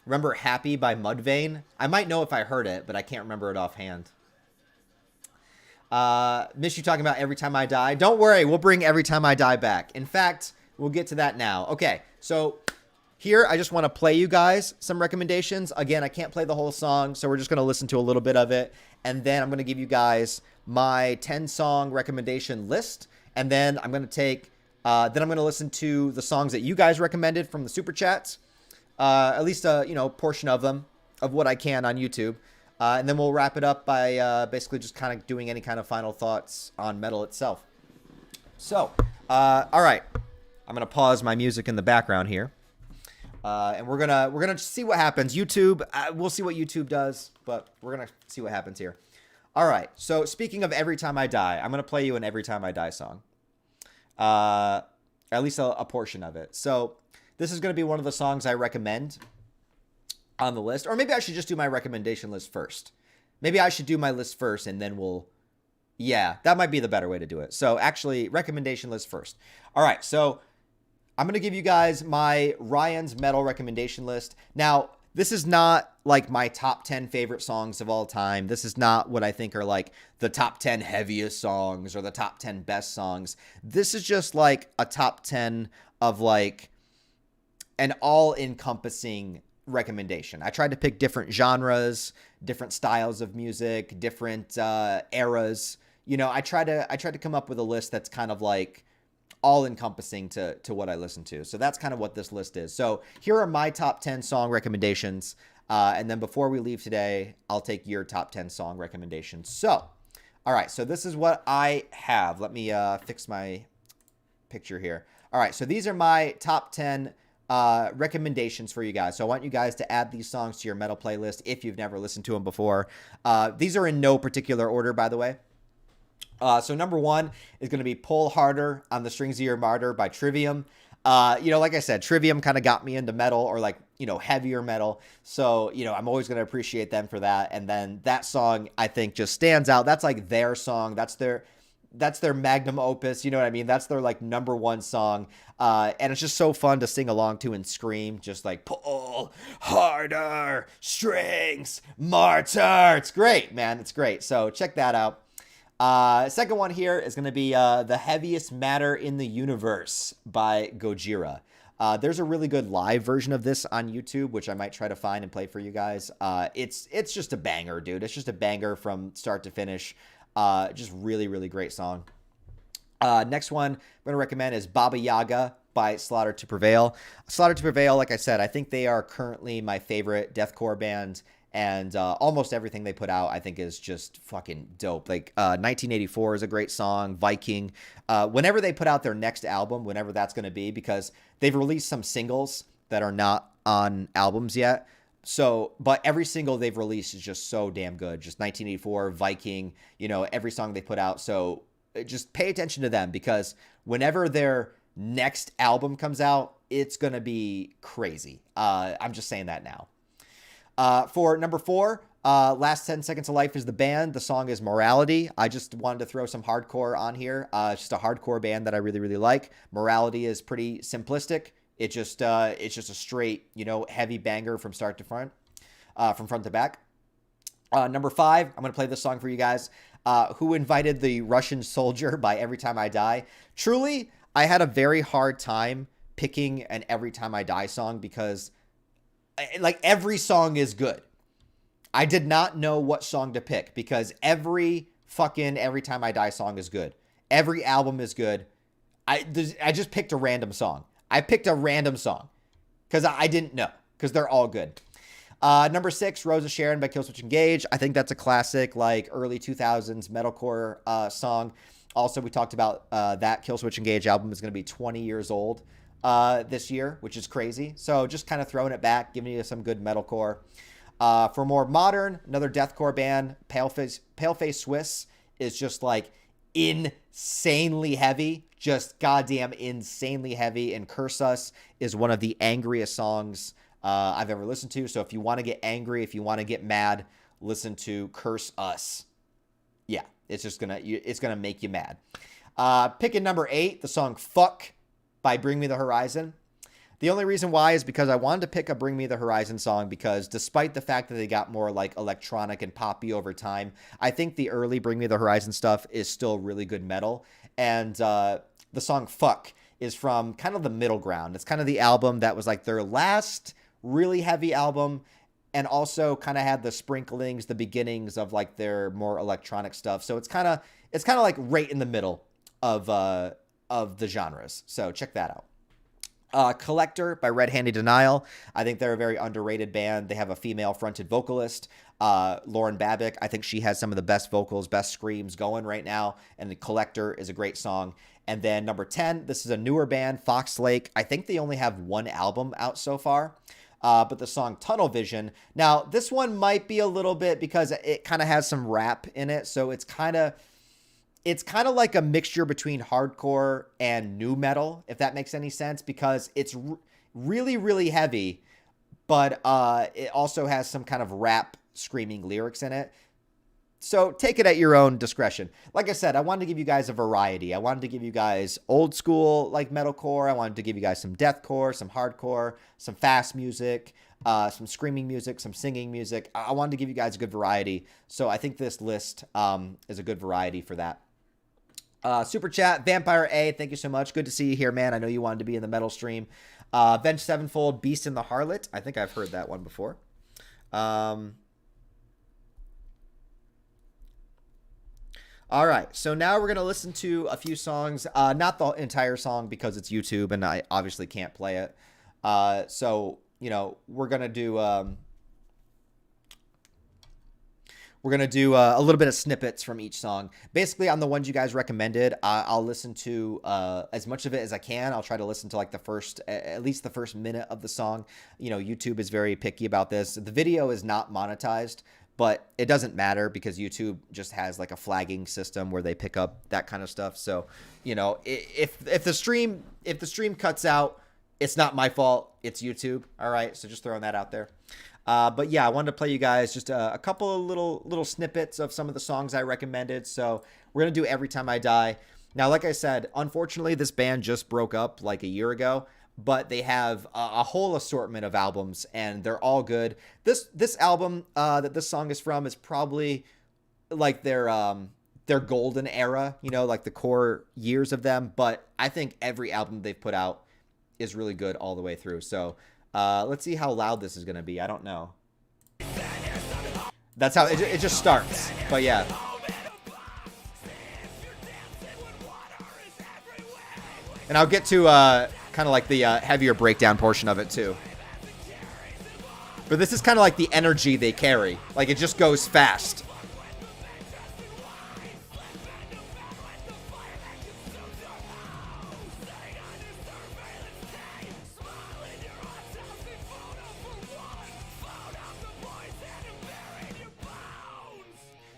Remember Happy by Mudvayne? I might know if I heard it, but I can't remember it offhand. Miss you talking about Every Time I Die. Don't worry, we'll bring Every Time I Die back. In fact, we'll get to that now. Okay, so here I just want to play you guys some recommendations. Again, I can't play the whole song, so we're just going to listen to a little bit of it. And then I'm going to give you guys my 10-song recommendation list. And then I'm going to I'm going to listen to the songs that you guys recommended from the Super Chats. At least a portion of them, of what I can on YouTube. And then we'll wrap it up by basically just kind of doing any kind of final thoughts on metal itself. So, all right. I'm going to pause my music in the background here. And we're gonna see what happens. YouTube, we'll see what YouTube does, but we're going to see what happens here. All right. So, speaking of Every Time I Die, I'm going to play you an Every Time I Die song. At least a portion of it. So, this is going to be one of the songs I recommend on the list. Or maybe I should just do my recommendation list first. Maybe I should do my list first and then yeah, that might be the better way to do it. So actually, recommendation list first. All right, so I'm going to give you guys my Ryan's Metal recommendation list. Now, this is not like my top 10 favorite songs of all time. This is not what I think are like the top 10 heaviest songs or the top 10 best songs. This is just like a top 10 of like an all-encompassing recommendation. I tried to pick different genres, different styles of music, different eras. I tried to come up with a list that's kind of like all-encompassing to what I listen to. So that's kind of what this list is. So here are my top 10 song recommendations. And then before we leave today, I'll take your top 10 song recommendations. So, all right. So this is what I have. Let me fix my picture here. All right. So these are my top 10 recommendations for you guys. So I want you guys to add these songs to your metal playlist if you've never listened to them before. These are in no particular order, by the way. So number one is going to be Pull Harder on the Strings of Your Martyr by Trivium. Like I said, Trivium kind of got me into metal or like, heavier metal. So, I'm always going to appreciate them for that. And then that song, I think, just stands out. That's like their song. That's their magnum opus. You know what I mean? That's their like number one song. And it's just so fun to sing along to and scream, just like pull harder, strings, martyr. It's great, man. It's great. So check that out. Second one here is going to be The Heaviest Matter in the Universe by Gojira. There's a really good live version of this on YouTube, which I might try to find and play for you guys. It's just a banger, dude. It's just a banger from start to finish. Just really, really great song. Next one I'm going to recommend is Baba Yaga by Slaughter to Prevail. Slaughter to Prevail, like I said, I think they are currently my favorite deathcore band. And almost everything they put out, I think, is just fucking dope. Like 1984 is a great song. Viking. Whenever they put out their next album, whenever that's going to be, because they've released some singles that are not on albums yet. So, but every single they've released is just so damn good. Just 1984, Viking, every song they put out. So just pay attention to them because whenever their next album comes out, it's going to be crazy. I'm just saying that now. For number 4, Last 10 Seconds of Life is the band. The song is Morality. I just wanted to throw some hardcore on here. It's just a hardcore band that I really, really like. Morality is pretty simplistic. It's just a straight, heavy banger from start to front, from front to back. Number 5, I'm going to play this song for you guys. Who Invited the Russian Soldier by Every Time I Die. Truly, I had a very hard time picking an Every Time I Die song because like every song is good. I did not know what song to pick because every Time I Die song is good. Every album is good. I just picked a random song. I picked a random song because I didn't know because they're all good. Number 6, Rose of Sharon by Killswitch Engage. I think that's a classic, like early 2000s metalcore song. Also, we talked about that Killswitch Engage album is going to be 20 years old this year, which is crazy. So just kind of throwing it back, giving you some good metalcore. For more modern, another deathcore band, Paleface Swiss is just like insanely heavy, just goddamn insanely heavy. And Curse Us is one of the angriest songs I've ever listened to. So if you want to get angry, if you want to get mad, listen to Curse Us. Yeah, it's gonna make you mad. Picking number 8, the song Fuck by Bring Me the Horizon. The only reason why is because I wanted to pick a Bring Me the Horizon song because despite the fact that they got more like electronic and poppy over time, I think the early Bring Me the Horizon stuff is still really good metal. And the song Fuck is from kind of the middle ground. It's kind of the album that was like their last really heavy album and also kind of had the sprinklings, the beginnings of like their more electronic stuff. So it's kind of like right in the middle of the genres. So check that out. Collector by Red Handed Denial. I think they're a very underrated band. They have a female fronted vocalist, Lauren Babick. I think she has some of the best vocals, best screams going right now. And the Collector is a great song. And then number 10, this is a newer band, Fox Lake. I think they only have one album out so far. But the song Tunnel Vision. Now, this one might be a little bit because it kind of has some rap in it. So it's kind of like a mixture between hardcore and nu metal, if that makes any sense, because it's really, really heavy, but it also has some kind of rap screaming lyrics in it. So take it at your own discretion. Like I said, I wanted to give you guys a variety. I wanted to give you guys old school like metalcore. I wanted to give you guys some deathcore, some hardcore, some fast music, some screaming music, some singing music. I wanted to give you guys a good variety. So I think this list is a good variety for that. Super chat, Vampire A, thank you so much. Good to see you here, man. I know you wanted to be in the metal stream. Avenged Sevenfold, Beast and the Harlot. I think I've heard that one before. All right, so now we're going to listen to a few songs. Not the entire song because it's YouTube and I obviously can't play it. So, you know, we're going to do... We're going to do a little bit of snippets from each song. Basically, on the ones you guys recommended, I'll listen to as much of it as I can. I'll try to listen to like at least the first minute of the song. You know, YouTube is very picky about this. The video is not monetized, but it doesn't matter because YouTube just has like a flagging system where they pick up that kind of stuff. So, you know, if the stream cuts out, it's not my fault. It's YouTube. All right. So just throwing that out there. But yeah, I wanted to play you guys just a couple of little snippets of some of the songs I recommended. So we're going to do Every Time I Die. Now, like I said, unfortunately, this band just broke up like a year ago, but they have a whole assortment of albums and they're all good. This album that this song is from is probably like their golden era, you know, like the core years of them. But I think every album they've put out is really good all the way through. So let's see how loud this is going to be. I don't know. That's how it just starts. But yeah. And I'll get to kind of like the heavier breakdown portion of it too. But this is kind of like the energy they carry. Like it just goes fast.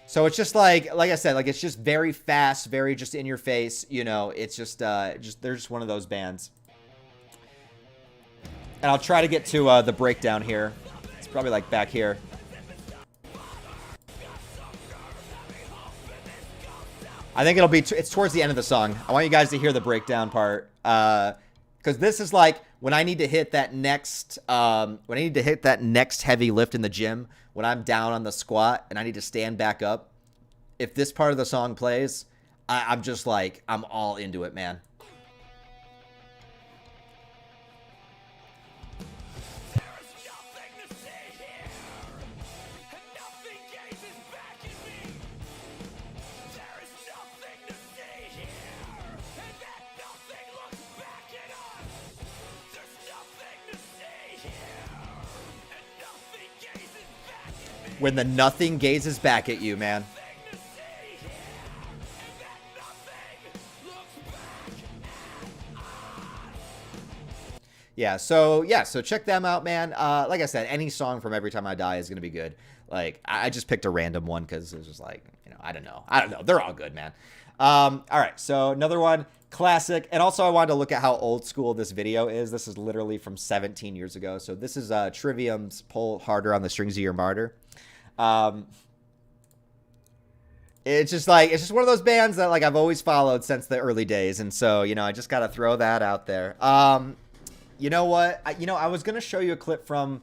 So it's just like I said, like it's just very fast, very just in your face. You know, it's just they're just one of those bands. And I'll try to get to the breakdown here. It's probably like back here. I think it's towards the end of the song. I want you guys to hear the breakdown part. Because this is like when I need to hit that next heavy lift in the gym, when I'm down on the squat and I need to stand back up. If this part of the song plays, I'm just like, I'm all into it, man. When the nothing gazes back at you, man. So check them out, man. Like I said, any song from Every Time I Die is gonna be good. Like I just picked a random one because it was just like, you know, I don't know. They're all good, man. All right, so another one, classic. And also I wanted to look at how old school this video is. This is literally from 17 years ago. So this is Trivium's Pull Harder on the Strings of Your Martyr. It's just one of those bands that like I've always followed since the early days. And so, you know, I just got to throw that out there. You know what? I was going to show you a clip from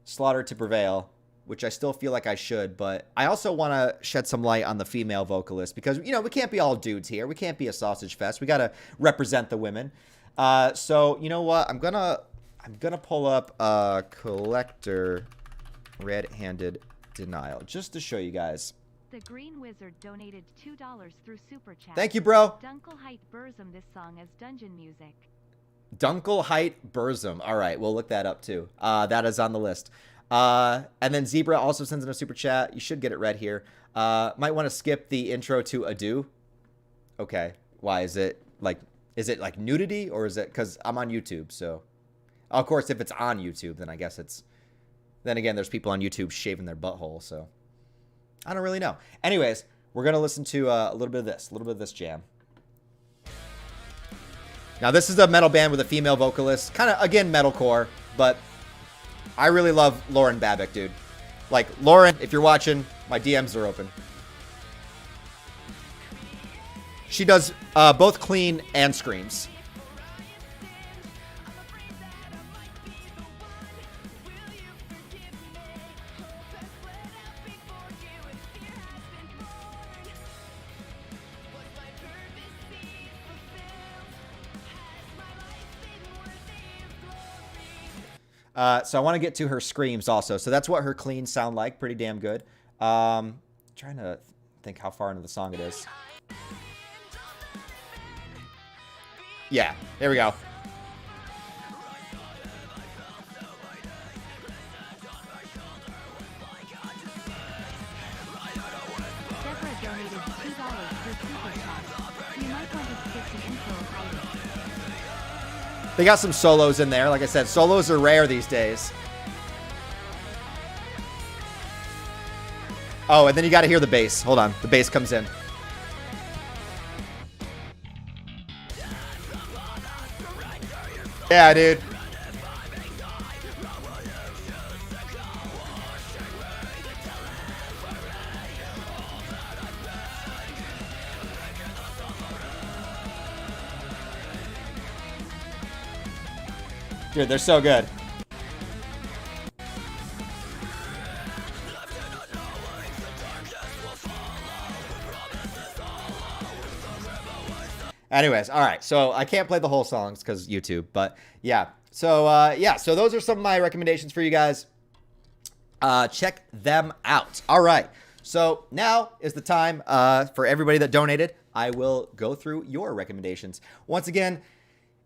Slaughter to Prevail, which I still feel like I should, but I also want to shed some light on the female vocalist because, you know, we can't be all dudes here. We can't be a sausage fest. We got to represent the women. So, you know what? I'm going to pull up Collector Red-Handed Denial just to show you guys. The Green Wizard donated $2 through Super Chat. Thank you, bro. Dunkelheit Burzum this song as dungeon music. Dunkelheit Burzum. All right, we'll look that up too. That is on the list. And then Zebra also sends in a super chat. You should get it read here. Might want to skip the intro to Ado. Okay. Why is it like nudity or is it because I'm on YouTube? So, of course, if it's on YouTube, then I guess it's. Then again, there's people on YouTube shaving their butthole. So, I don't really know. Anyways, we're gonna listen to a little bit of this jam. Now, this is a metal band with a female vocalist. Kind of, again, metalcore, but I really love Lauren Babic, dude. Like, Lauren, if you're watching, my DMs are open. She does both clean and screams. So I want to get to her screams also. So that's what her cleans sound like. Pretty damn good. Trying to think how far into the song it is. Yeah, there we go. Deborah donated $2 through Super Chat. You might want to skip the intro of Iris. They got some solos in there. Like I said, solos are rare these days. Oh, and then you got to hear the bass. Hold on. The bass comes in. Yeah, dude. Dude, they're so good. Anyways, all right. So I can't play the whole songs because YouTube, but yeah. So so those are some of my recommendations for you guys. Check them out. All right. So now is the time for everybody that donated. I will go through your recommendations. Once again,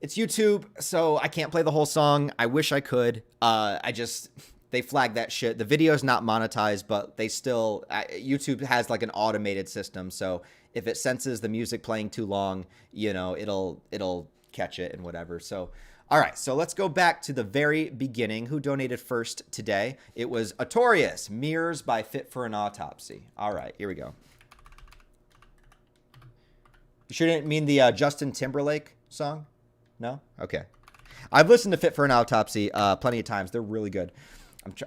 it's YouTube, so I can't play the whole song. I wish I could. They flagged that shit. The video's not monetized, but they still, YouTube has like an automated system. So if it senses the music playing too long, you know, it'll catch it and whatever. So, all right. So let's go back to the very beginning. Who donated first today? It was Artorias, Mirrors by Fit for an Autopsy. All right, here we go. You shouldn't mean the Justin Timberlake song? No? Okay. I've listened to Fit for an Autopsy plenty of times. They're really good.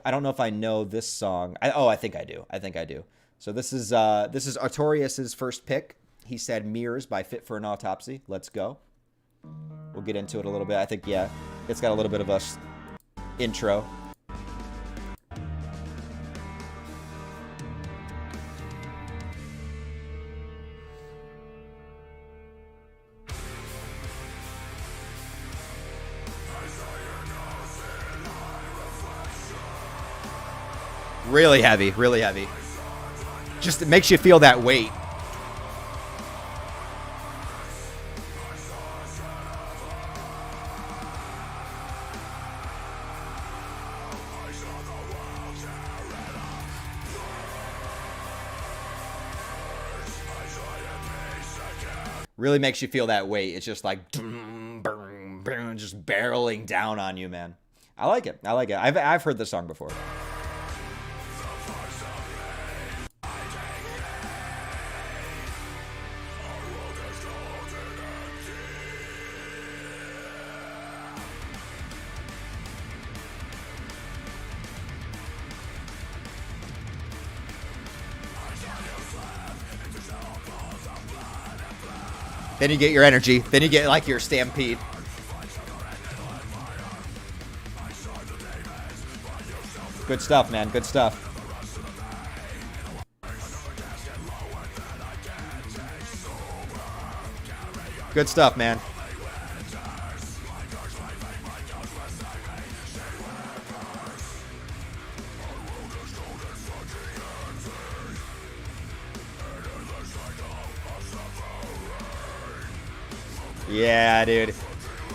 I don't know if I know this song. I think I do. I think I do. So this is Artorias' first pick. He said Mirrors by Fit for an Autopsy. Let's go. We'll get into it a little bit. I think, yeah, it's got a little bit of a intro. Really heavy, really heavy. Just, it makes you feel that weight. Really makes you feel that weight. It's just like just barreling down on you, man. I like it. I like it. I've heard this song before. Then you get your energy. Then you get like your stampede. Good stuff, man. Good stuff. Good stuff, man. Yeah, dude.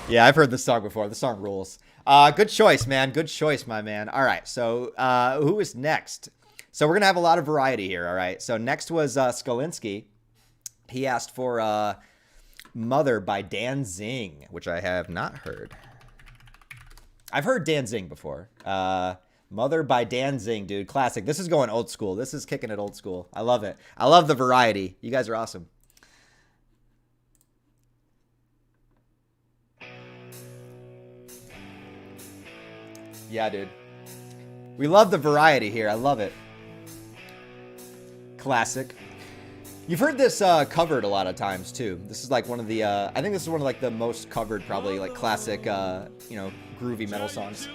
Yeah, I've heard this song before. The song rules. Good choice, man. Good choice, my man. All right, so who is next? So we're going to have a lot of variety here, all right? So next was Skolinski. He asked for Mother by Danzing, which I have not heard. I've heard Danzing before. Mother by Danzing, dude. Classic. This is going old school. This is kicking it old school. I love it. I love the variety. You guys are awesome. Yeah, dude. We love the variety here. I love it. Classic. You've heard this covered a lot of times too. This is like one of the I think this is one of like the most covered, probably like classic you know, groovy metal songs.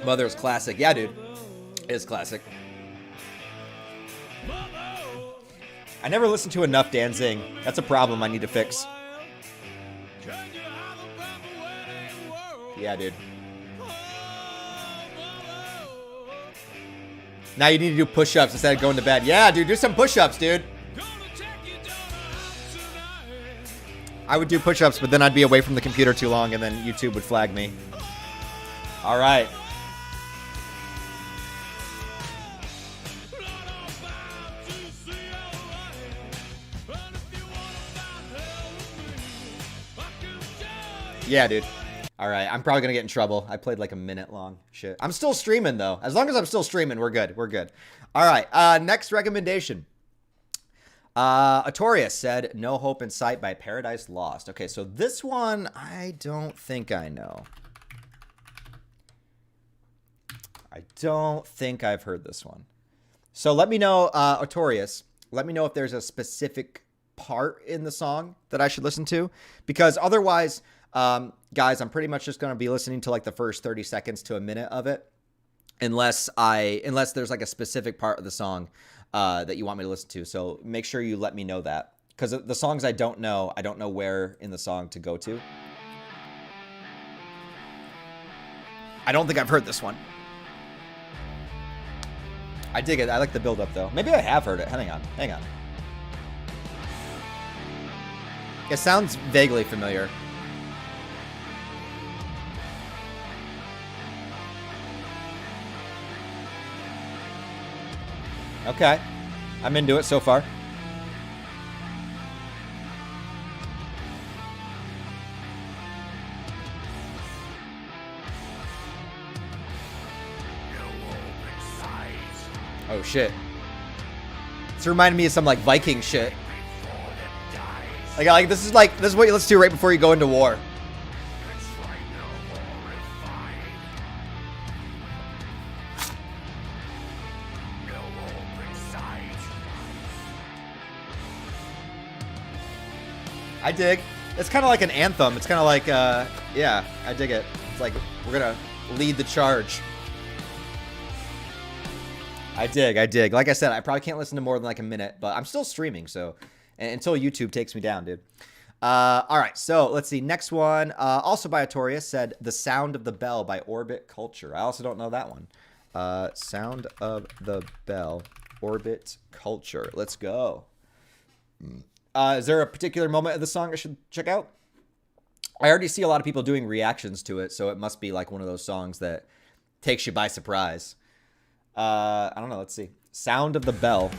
Mother's classic. Yeah, dude. It is classic. I never listened to enough Danzing. That's a problem I need to fix. Yeah, dude. Now you need to do push-ups instead of going to bed. Yeah, dude, do some push-ups, dude. I would do push-ups, but then I'd be away from the computer too long, and then YouTube would flag me. All right. Yeah, dude. All right, I'm probably gonna get in trouble. I played like a minute long. Shit. I'm still streaming though. As long as I'm still streaming, we're good. We're good. All right. Next recommendation. Atorius said "No Hope in Sight" by Paradise Lost. Okay, so this one I don't think I know. I don't think I've heard this one. So let me know, Atorius. Let me know if there's a specific part in the song that I should listen to, because otherwise. Guys, I'm pretty much just going to be listening to like the first 30 seconds to a minute of it. Unless there's like a specific part of the song, that you want me to listen to. So make sure you let me know that. Because the songs I don't know where in the song to go to. I don't think I've heard this one. I dig it. I like the build up though. Maybe I have heard it. Hang on. It sounds vaguely familiar. Okay. I'm into it so far. Oh shit. It's reminding me of some like Viking shit. Like this is what you listen to right before you go into war. I dig. It's kind of like an anthem. It's kind of like, yeah, I dig it. It's like, we're going to lead the charge. I dig. Like I said, I probably can't listen to more than like a minute, but I'm still streaming, so until YouTube takes me down, dude. All right, so let's see. Next one, also by Atorius, said "The Sound of the Bell" by Orbit Culture. I also don't know that one. Sound of the Bell, Orbit Culture. Let's go. Is there a particular moment of the song I should check out? I already see a lot of people doing reactions to it, so it must be like one of those songs that takes you by surprise. I don't know. Let's see. Sound of the Bell.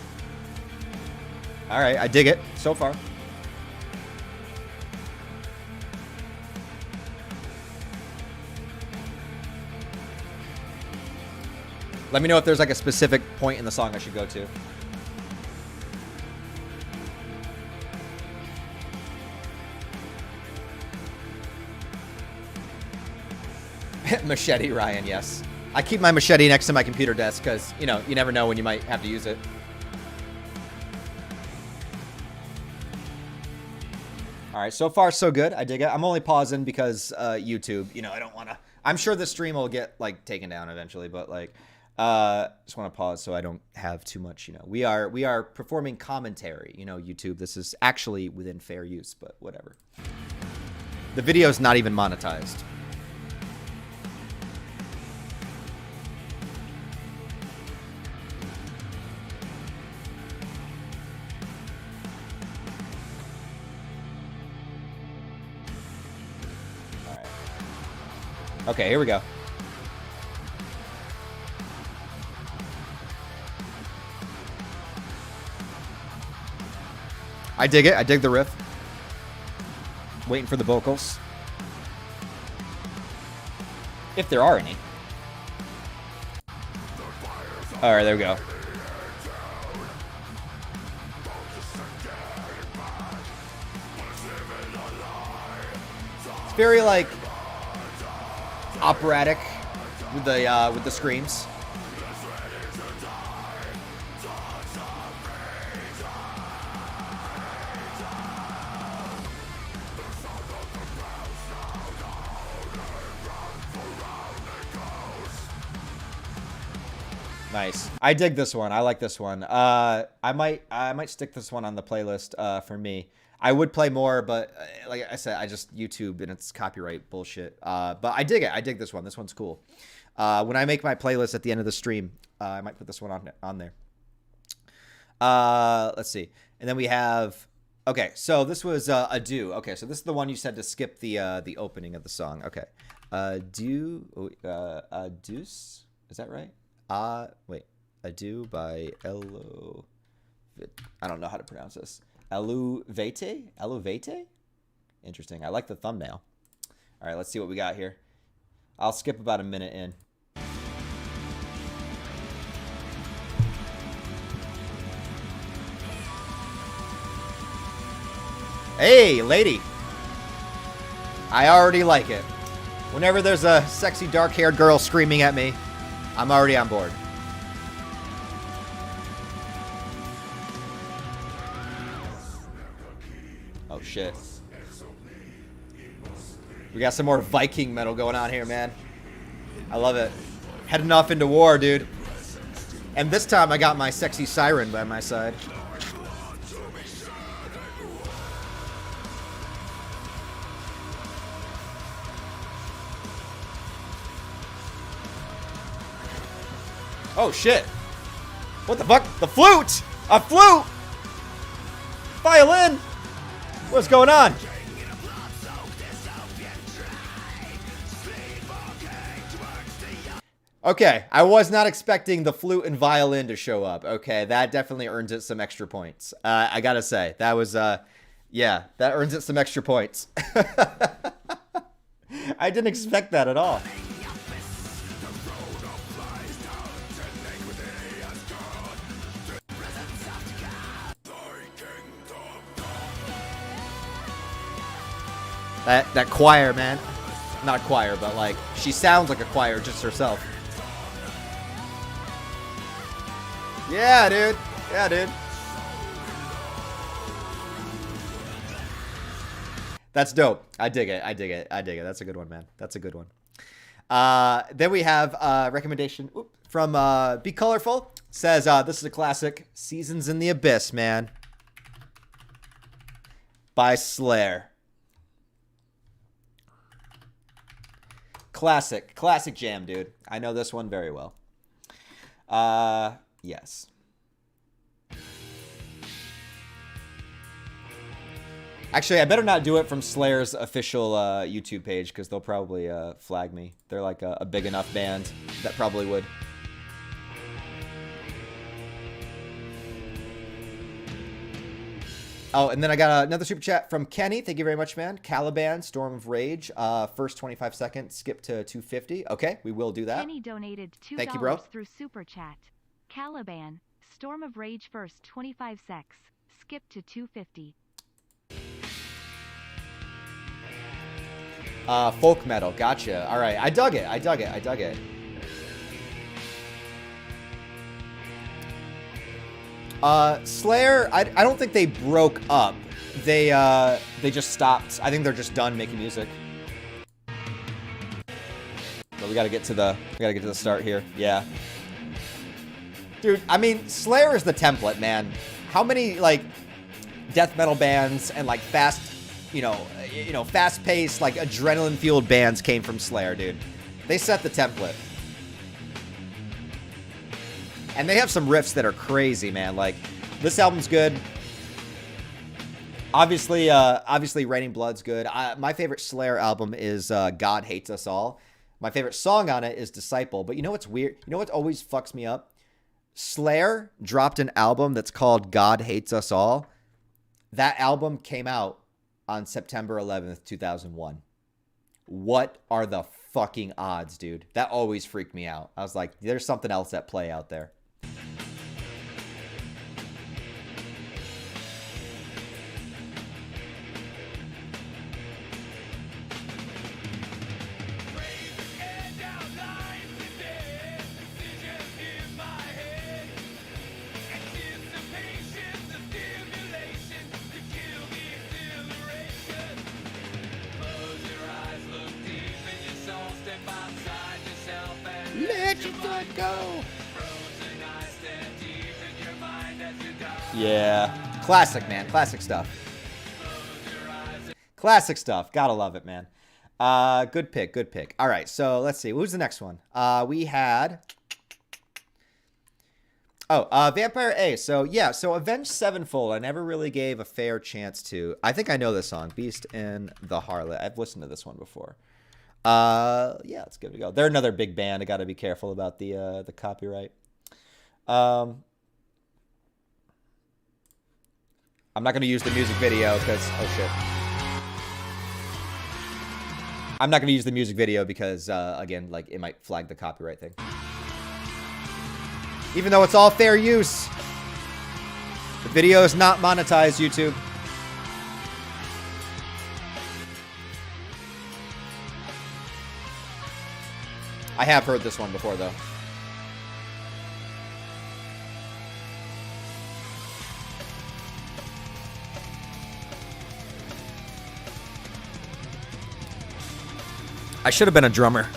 All right, I dig it so far. Let me know if there's like a specific point in the song I should go to. Machete Ryan, yes. I keep my machete next to my computer desk because, you know, you never know when you might have to use it. All right, so far so good. I dig it. I'm only pausing because YouTube, you know, I don't want to. I'm sure the stream will get like taken down eventually, but like just want to pause so I don't have too much, you know. We are performing commentary, you know, YouTube. This is actually within fair use, but whatever. The video's not even monetized. Okay, here we go. I dig it. I dig the riff. Waiting for the vocals. If there are any. All right, there we go. It's very like operatic with the screams. Nice. I dig this one. I like this one. I might stick this one on the playlist for me. I would play more, but like I said, I just YouTube and it's copyright bullshit. But I dig it. I dig this one. This one's cool. When I make my playlist at the end of the stream, I might put this one on there. Let's see. And then we have. Okay, so this was Adieu. Okay, so this is the one you said to skip the opening of the song. Okay, Adieu. Deuce. Is that right? Wait. Adieu by Elo. I don't know how to pronounce this. Eluvete? Eluvete? Interesting. I like the thumbnail. All right, let's see what we got here. I'll skip about a minute in. Hey, lady. I already like it. Whenever there's a sexy dark-haired girl screaming at me, I'm already on board. Oh, shit. We got some more Viking metal going on here, man. I love it. Heading off into war, dude. And this time I got my sexy siren by my side. Oh, shit. What the fuck? The flute! A flute! Violin! What's going on? Okay, I was not expecting the flute and violin to show up. Okay, that definitely earns it some extra points. I gotta say, that was, yeah, that earns it some extra points. I didn't expect that at all. That choir, man. Not choir, but like, she sounds like a choir just herself. Yeah, dude. Yeah, dude. That's dope. I dig it. I dig it. I dig it. That's a good one, man. That's a good one. Then we have a recommendation from Be Colorful. Says, this is a classic. Seasons in the Abyss, man. By Slayer. Classic jam, dude. I know this one very well. Yes. Actually, I better not do it from Slayer's official YouTube page because they'll probably flag me. They're like a big enough band that probably would. Oh, and then I got another super chat from Kenny. Thank you very much, man. Caliban, Storm of Rage. First 25 seconds, skip to 250. Okay, we will do that. Kenny donated $2 Thank you, bro. through Super Chat. Caliban, Storm of Rage first 25 secs, skip to 250. Folk metal, gotcha. All right, I dug it. Slayer, I don't think they broke up. They just stopped. I think they're just done making music. But we gotta get to the start here. Yeah. Dude, I mean, Slayer is the template, man. How many like death metal bands and like fast, fast-paced, like adrenaline-fueled bands came from Slayer, dude. They set the template. And they have some riffs that are crazy, man. Like, this album's good. Obviously, Raining Blood's good. My favorite Slayer album is God Hates Us All. My favorite song on it is Disciple. But you know what's weird? You know what always fucks me up? Slayer dropped an album that's called God Hates Us All. That album came out on September 11th, 2001. What are the fucking odds, dude? That always freaked me out. I was like, there's something else at play out there. Let your blood go. Yeah. Classic, man. Classic stuff. Classic stuff. Gotta love it, man. Good pick. Good pick. All right. So let's see. Who's the next one? We had... Vampire A. So, yeah. So, Avenged Sevenfold, I never really gave a fair chance to. I think I know this song. Beast in the Harlot. I've listened to this one before. Yeah, it's good to go. They're another big band. I got to be careful about the copyright. I'm not going to use the music video because... Oh, shit. I'm not going to use the music video because, again, like, it might flag the copyright thing. Even though it's all fair use. The video is not monetized, YouTube. I have heard this one before, though. I should have been a drummer.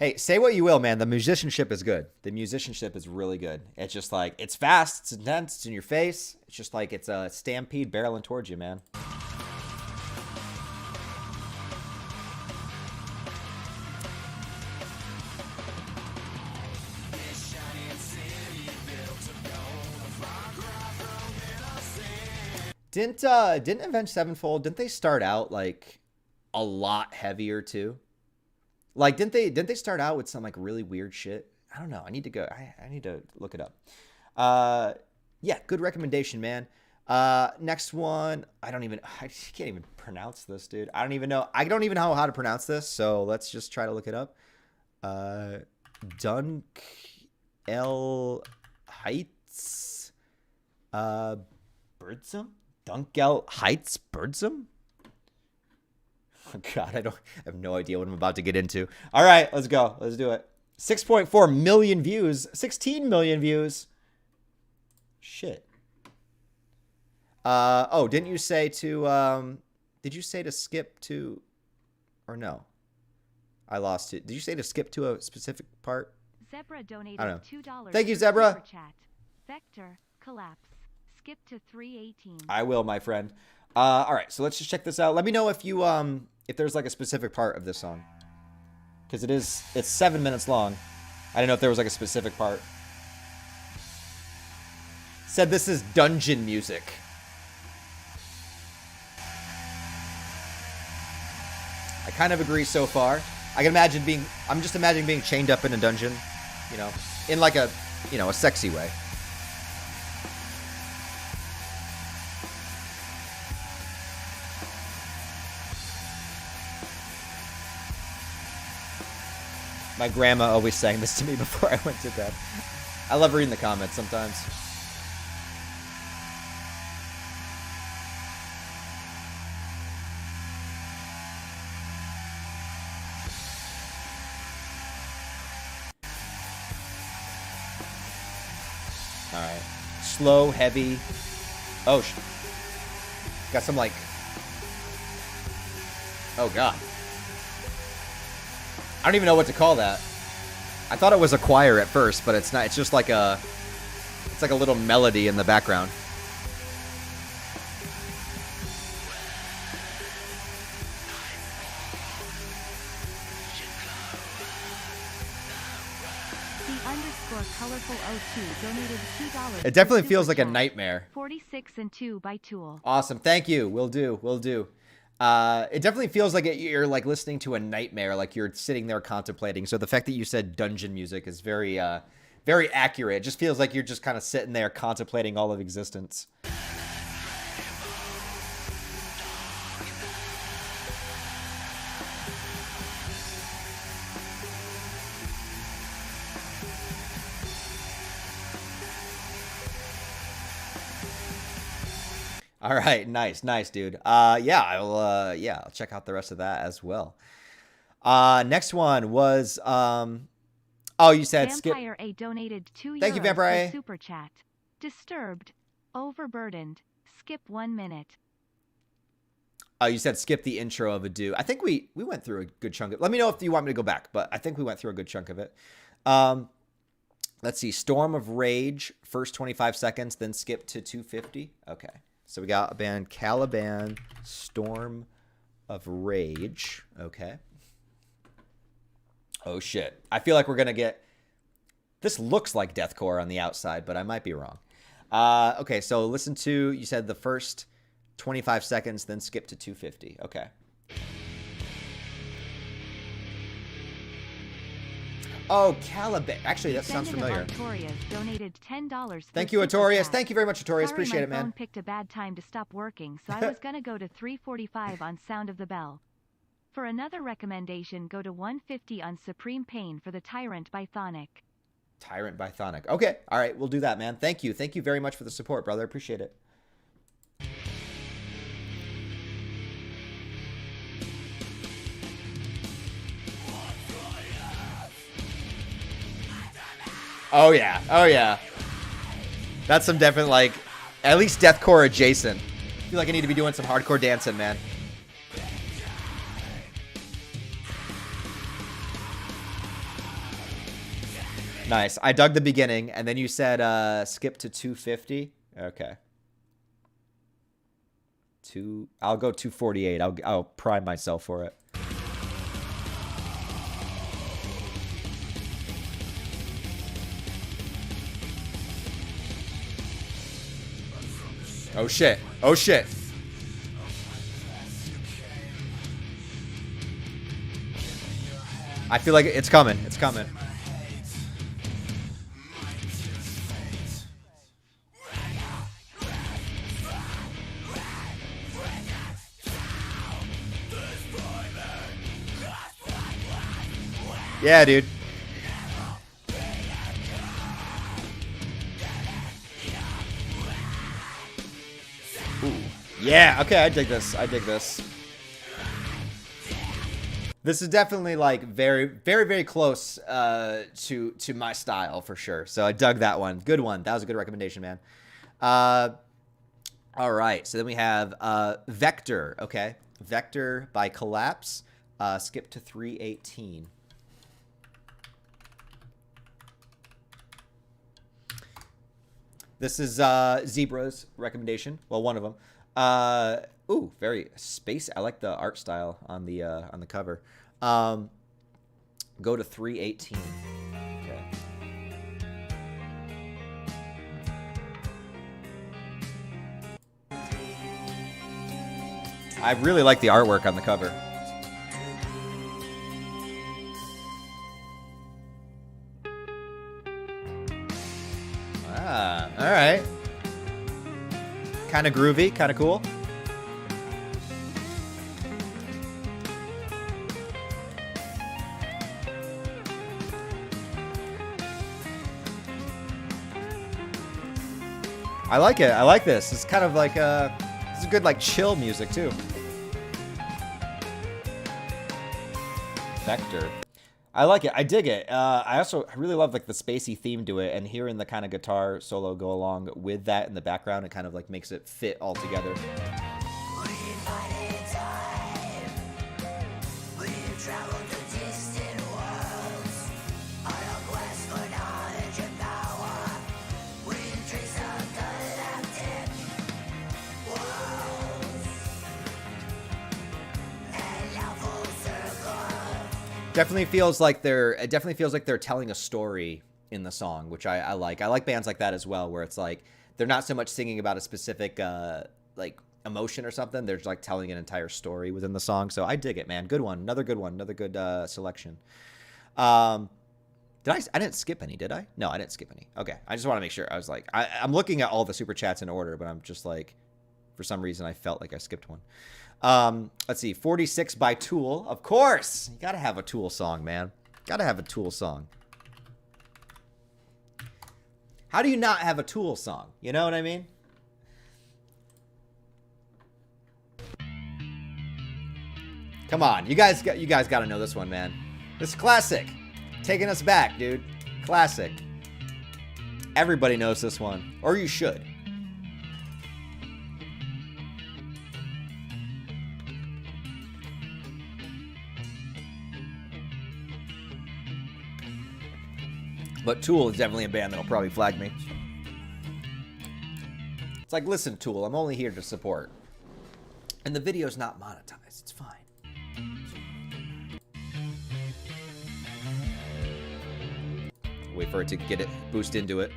Hey, say what you will, man. The musicianship is good. The musicianship is really good. It's just like, it's fast, it's intense, it's in your face. It's just like it's a stampede barreling towards you, man. Didn't Avenged Sevenfold, didn't they start out like a lot heavier too? Like, didn't they start out with some like really weird shit? I don't know. I need to go. I need to look it up. Yeah, good recommendation, man. Next one. I can't even pronounce this, dude. I don't even know how to pronounce this. So let's just try to look it up. Dunk L Heights. Birdsum? Dunkel Heights Birdsum? Oh, God, I have no idea what I'm about to get into. All right, let's go. Let's do it. 6.4 million views. 16 million views. Shit. Oh, didn't you say to, did you say to skip to, or no? I lost it. Did you say to skip to a specific part? Zebra donated $2. Thank you, Zebra. Super chat. Vector, collapse. Skip to 318. I will, my friend. All right, so let's just check this out. Let me know if you, if there's like a specific part of this song. Because it's 7 minutes long. I don't know if there was like a specific part. Said this is dungeon music. I kind of agree so far. I'm just imagining being chained up in a dungeon, you know, in like a, you know, a sexy way. My grandma always sang this to me before I went to bed. I love reading the comments sometimes. All right. Slow, heavy. Oh, got some like. Oh God. I don't even know what to call that. I thought it was a choir at first, but it's not. It's just like a. It's like a little melody in the background. _colorful02 donated $2. It definitely feels like a nightmare. 46 and 2 by Tool. Awesome. Thank you. Will do. Will do. It definitely feels like you're like listening to a nightmare, like you're sitting there contemplating. So the fact that you said dungeon music is very, very accurate. It just feels like you're just kind of sitting there contemplating all of existence. All right, nice, dude. Yeah, I'll check out the rest of that as well. Next one was oh, you said Vampire A donated 2 euros. Thank you, Vampire A. Super chat. Disturbed, overburdened. Skip 1 minute. Oh, you said skip the intro of Ado. I think we went through a good chunk of it. Let me know if you want me to go back, but I think we went through a good chunk of it. Let's see. Storm of Rage, first 25 seconds, then skip to 250. Okay. So we got a band Caliban, Storm of Rage. Okay. Oh, shit. I feel like we're going to get... This looks like deathcore on the outside, but I might be wrong. Okay, so listen to... You said the first 25 seconds, then skip to 250. Okay. Oh, Caliban. Actually, that sounds familiar. Artorias donated $10. Thank you, Artorias. Thank you very much, Artorias. Appreciate it, man. My phone picked a bad time to stop working, so I was going to go to 3:45 on Sound of the Bell. For another recommendation, go to 150 on Supreme Pain for the Tyrant by Thonic. Tyrant by Thonic. Okay. All right. We'll do that, man. Thank you. Thank you very much for the support, brother. Appreciate it. Oh, yeah. Oh, yeah. That's some definite, like, at least deathcore adjacent. I feel like I need to be doing some hardcore dancing, man. Nice. I dug the beginning, and then you said skip to 250. Okay. I'll go 248. I'll prime myself for it. Oh shit. Oh shit. I feel like it's coming. It's coming. Yeah, dude. Ooh. Yeah, okay, I dig this. I dig this. This is definitely like very, very, very close to my style for sure. So I dug that one. Good one. That was a good recommendation, man. All right. So then we have Vector. Okay, Vector by Collapse. Skip to 318. This is Zebra's recommendation. Well, one of them. Ooh, very space. I like the art style on the cover. Go to 318. Okay. I really like the artwork on the cover. Ah, all right. Kind of groovy, kind of cool. I like it. I like this. It's kind of like this is good like chill music too. Vector. I like it. I dig it. I really love like the spacey theme to it, and hearing the kind of guitar solo go along with that in the background, it kind of like makes it fit all together. Definitely feels like they're telling a story in the song, which I like. I like bands like that as well, where it's like they're not so much singing about a specific like emotion or something. They're just like telling an entire story within the song. So I dig it, man. Good one. Another good one. Another good selection. I didn't skip any, did I? No, I didn't skip any. Okay. I just want to make sure. I was like, I'm looking at all the super chats in order, but I'm just like, for some reason, I felt like I skipped one. Let's see. 46 by Tool. Of course. You got to have a Tool song, man. Got to have a Tool song. How do you not have a Tool song? You know what I mean? Come on. You guys got to know this one, man. This is classic. Taking us back, dude. Classic. Everybody knows this one. Or you should. But Tool is definitely a band that'll probably flag me. It's like, listen, Tool, I'm only here to support. And the video's not monetized. It's fine. Wait for it to get it, boost into it.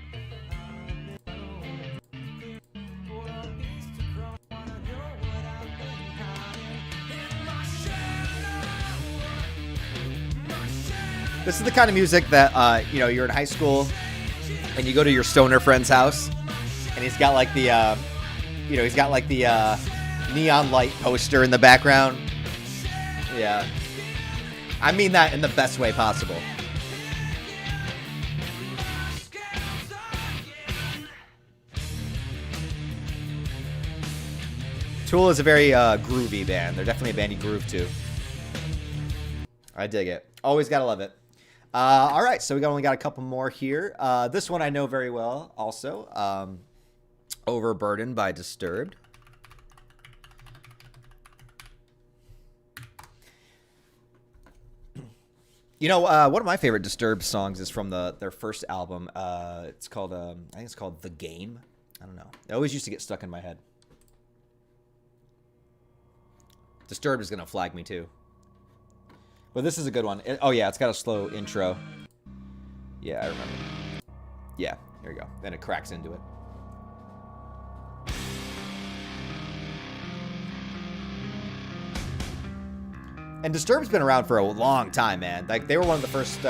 This is the kind of music that, you know, you're in high school and you go to your stoner friend's house and he's got like the, you know, he's got like the neon light poster in the background. Yeah. I mean that in the best way possible. Tool is a very groovy band. They're definitely a band you groove to. I dig it. Always gotta love it. All right, so we only got a couple more here. This one I know very well also. Overburdened by Disturbed. You know, one of my favorite Disturbed songs is from their first album. It's called, I think it's called The Game. I don't know. It always used to get stuck in my head. Disturbed is going to flag me too. But this is a good one. Oh, yeah, it's got a slow intro. Yeah, I remember. Yeah, here we go. Then it cracks into it. And Disturbed's been around for a long time, man. Like, they were one of the first, they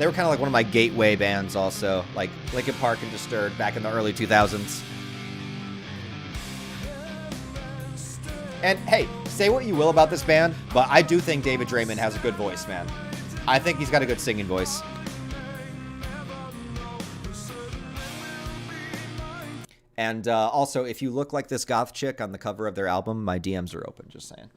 were kind of like one of my gateway bands also. Like, Linkin Park and Disturbed back in the early 2000s. And, hey, say what you will about this band, but I do think David Draiman has a good voice, man. I think he's got a good singing voice. And also, if you look like this goth chick on the cover of their album, my DMs are open, just saying.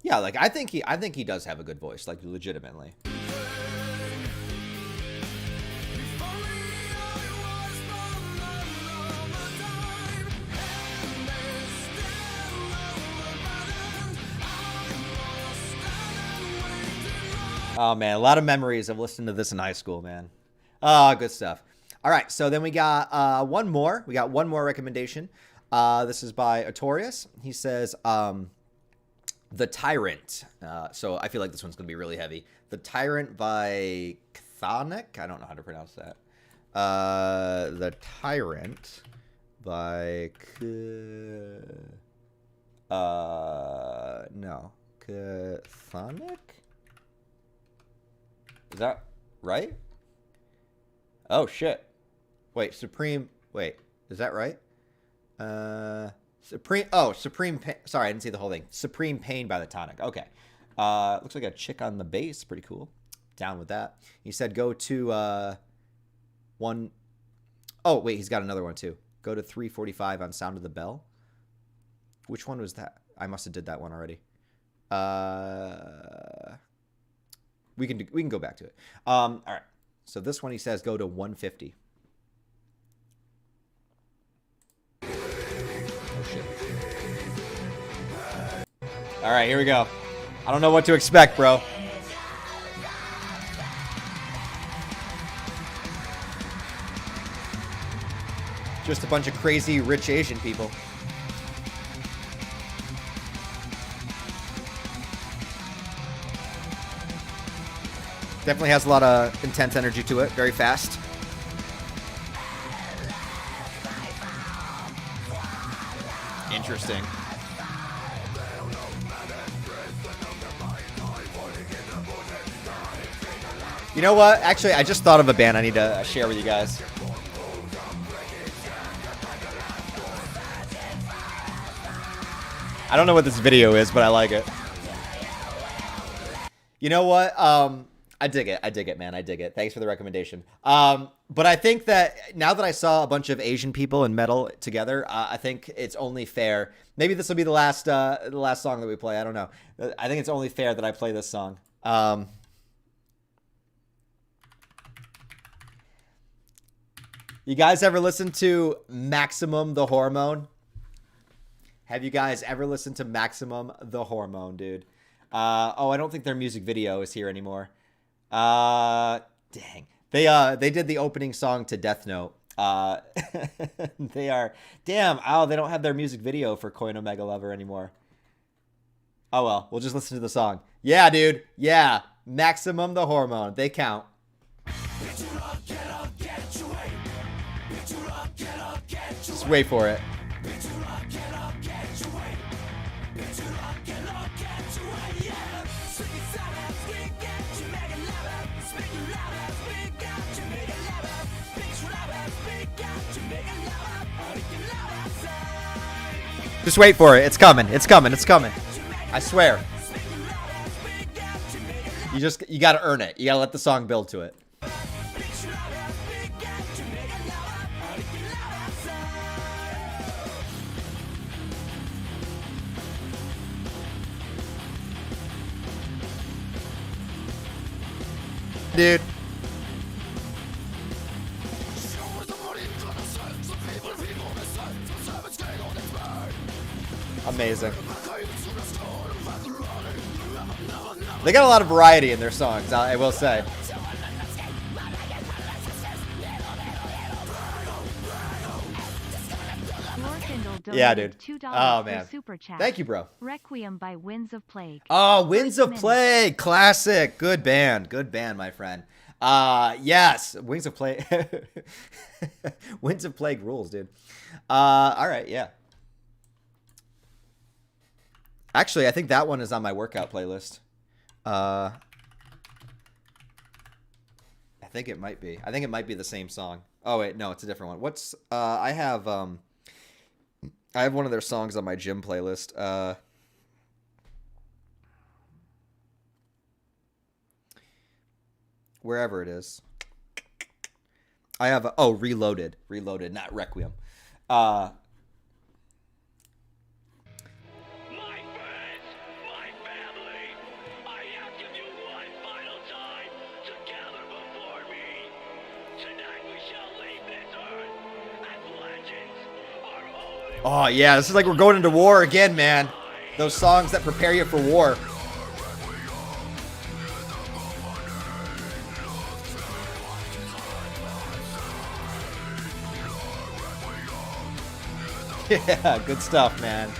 Yeah, like I think he does have a good voice, like legitimately. Oh man, a lot of memories of listening to this in high school, man. Oh, good stuff. All right, so then we got one more. We got one more recommendation. This is by Artorias. He says, The Tyrant. So I feel like this one's going to be really heavy. The Tyrant by Chthonic. I don't know how to pronounce that. The Tyrant by... no. Chthonic? Is that right? Oh, shit. Wait, Supreme. Wait, is that right? Supreme. Supreme. Sorry, I didn't see the whole thing. Supreme Pain by the Tonic. Okay. Looks like a chick on the bass. Pretty cool. Down with that. He said go to one. Oh wait, he's got another one too. Go to 345 on Sound of the Bell. Which one was that? I must have did that one already. We can go back to it. All right. So this one he says go to 150. Oh shit. All right, here we go. I don't know what to expect, bro. Just a bunch of crazy rich Asian people. Definitely has a lot of intense energy to it. Very fast. Interesting. You know what? Actually, I just thought of a band I need to share with you guys. I don't know what this video is, but I like it. You know what? I dig it. I dig it, man. I dig it. Thanks for the recommendation. But I think that now that I saw a bunch of Asian people in metal together, I think it's only fair. Maybe this will be the last song that we play. I don't know. I think it's only fair that I play this song. You guys ever listen to Maximum the Hormone? Have you guys ever listened to Maximum the Hormone, dude? Oh, I don't think their music video is here anymore. Dang. They did the opening song to Death Note. They are... Damn, oh, they don't have their music video for Coin Omega Lover anymore. Oh, well, we'll just listen to the song. Yeah, dude. Yeah. Maximum the Hormone. They count. Just wait for it. Just wait for it. It's coming. It's coming. It's coming. I swear. You got to earn it. You got to let the song build to it. Dude. Amazing. They got a lot of variety in their songs, I will say. Yeah, dude. Oh, man. Thank you, bro. Requiem by Winds of Plague. Oh, Winds of Plague. Classic. Good band. Good band, my friend. Yes. Winds of Plague. Winds of Plague rules, dude. All right, yeah. Actually, I think that one is on my workout playlist. I think it might be. I think it might be the same song. Oh, wait. No, it's a different one. What's... I have one of their songs on my gym playlist. Wherever it is. I have... Reloaded. Reloaded, not Requiem. Oh, yeah, this is like we're going into war again, man. Those songs that prepare you for war. Yeah, good stuff, man.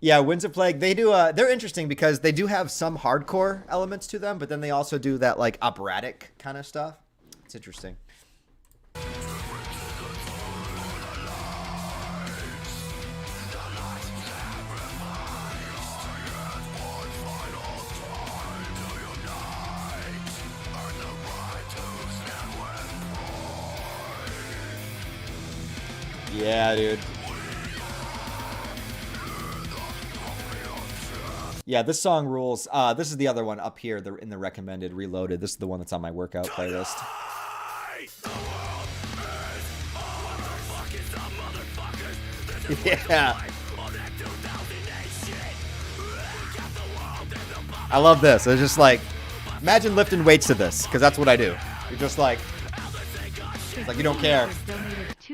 Yeah, Winds of Plague, they do, they're interesting because they do have some hardcore elements to them, but then they also do that, like, operatic kind of stuff. It's interesting. Yeah, dude. Yeah, this song rules. This is the other one up here in the recommended reloaded. This is the one that's on my workout playlist. Yeah. I love this. It's just like, imagine lifting weights to this, because that's what I do. You're just like, it's like you don't care.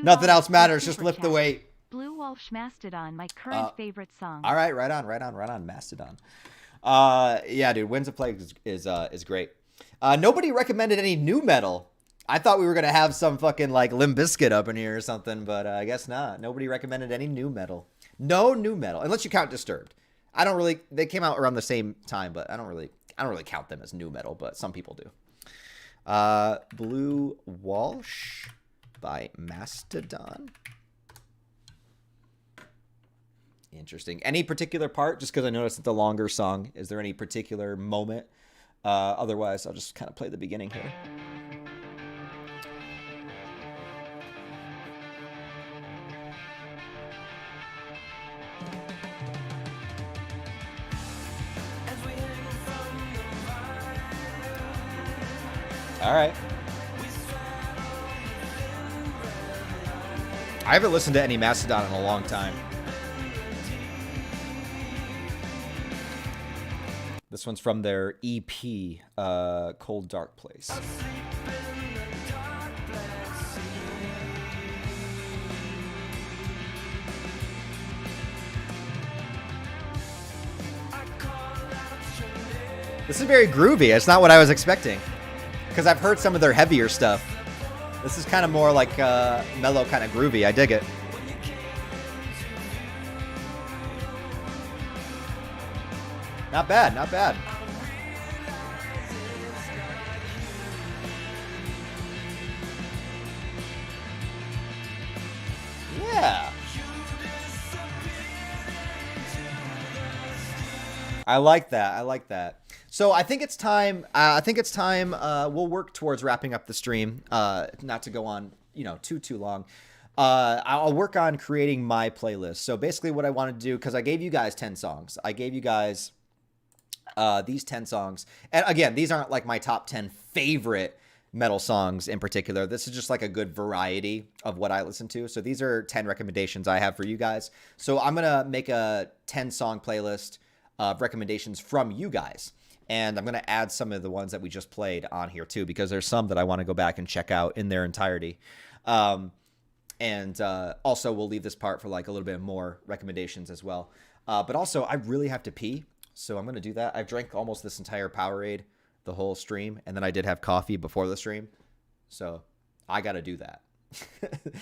Nothing else matters. Just lift the weight. Blue Walsh Mastodon, my current favorite song. All right, right on, Mastodon. Yeah, dude, Winds of Plague is great. Nobody recommended any new metal. I thought we were gonna have some fucking like Limp Bizkit up in here or something, but I guess not. Nobody recommended any new metal. No new metal, unless you count Disturbed. I don't really. They came out around the same time, but I don't really count them as new metal, but some people do. Blue Walsh by Mastodon. Interesting. Any particular part? Just because I noticed it's a longer song. Is there any particular moment? Otherwise, I'll just kind of play the beginning here. All right. I haven't listened to any Mastodon in a long time. This one's from their EP, Cold Dark Place. This is very groovy. It's not what I was expecting. Because I've heard some of their heavier stuff. This is kind of more like mellow, kind of groovy. I dig it. Not bad, not bad. Yeah. I like that. I like that. So I think it's time. We'll work towards wrapping up the stream. Not to go on, too long. I'll work on creating my playlist. So basically, what I want to do, because I gave you guys 10 songs. I gave you guys these 10 songs, and again, these aren't like my top 10 favorite metal songs in particular. This is just like a good variety of what I listen to. So these are 10 recommendations I have for you guys. So I'm gonna make a 10 song playlist of recommendations from you guys. And I'm going to add some of the ones that we just played on here too, because there's some that I want to go back and check out in their entirety. Also, we'll leave this part for like a little bit more recommendations as well. But also, I really have to pee, so I'm going to do that. I've drank almost this entire Powerade, the whole stream, and then I did have coffee before the stream. So I got to do that.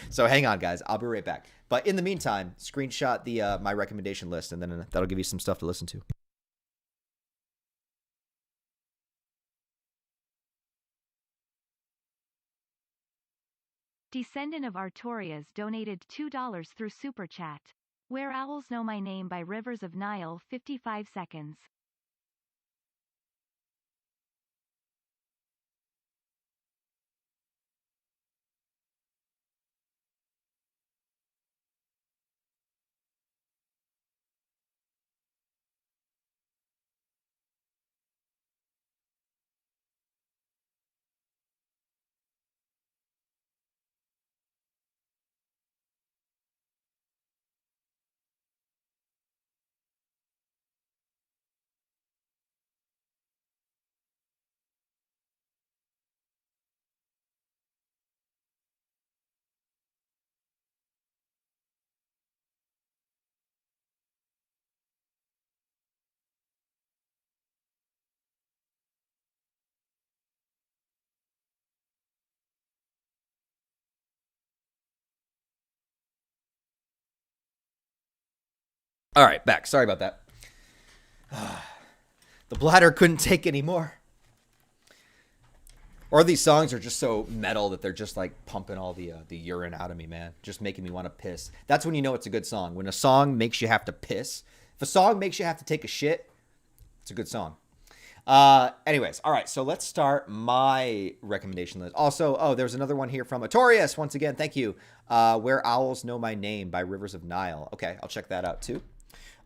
So hang on, guys. I'll be right back. But in the meantime, screenshot the my recommendation list, and then that'll give you some stuff to listen to. Descendant of Artorias donated $2 through Super Chat. Where Owls Know My Name by Rivers of Nile, 55 seconds. All right, back. Sorry about that. The bladder couldn't take any more. Or these songs are just so metal that they're just like pumping all the urine out of me, man. Just making me want to piss. That's when you know it's a good song. When a song makes you have to piss. If a song makes you have to take a shit, it's a good song. Anyways, all right, so let's start my recommendation list. Also, there's another one here from Artorias. Once again, thank you. Where Owls Know My Name by Rivers of Nile. Okay, I'll check that out too.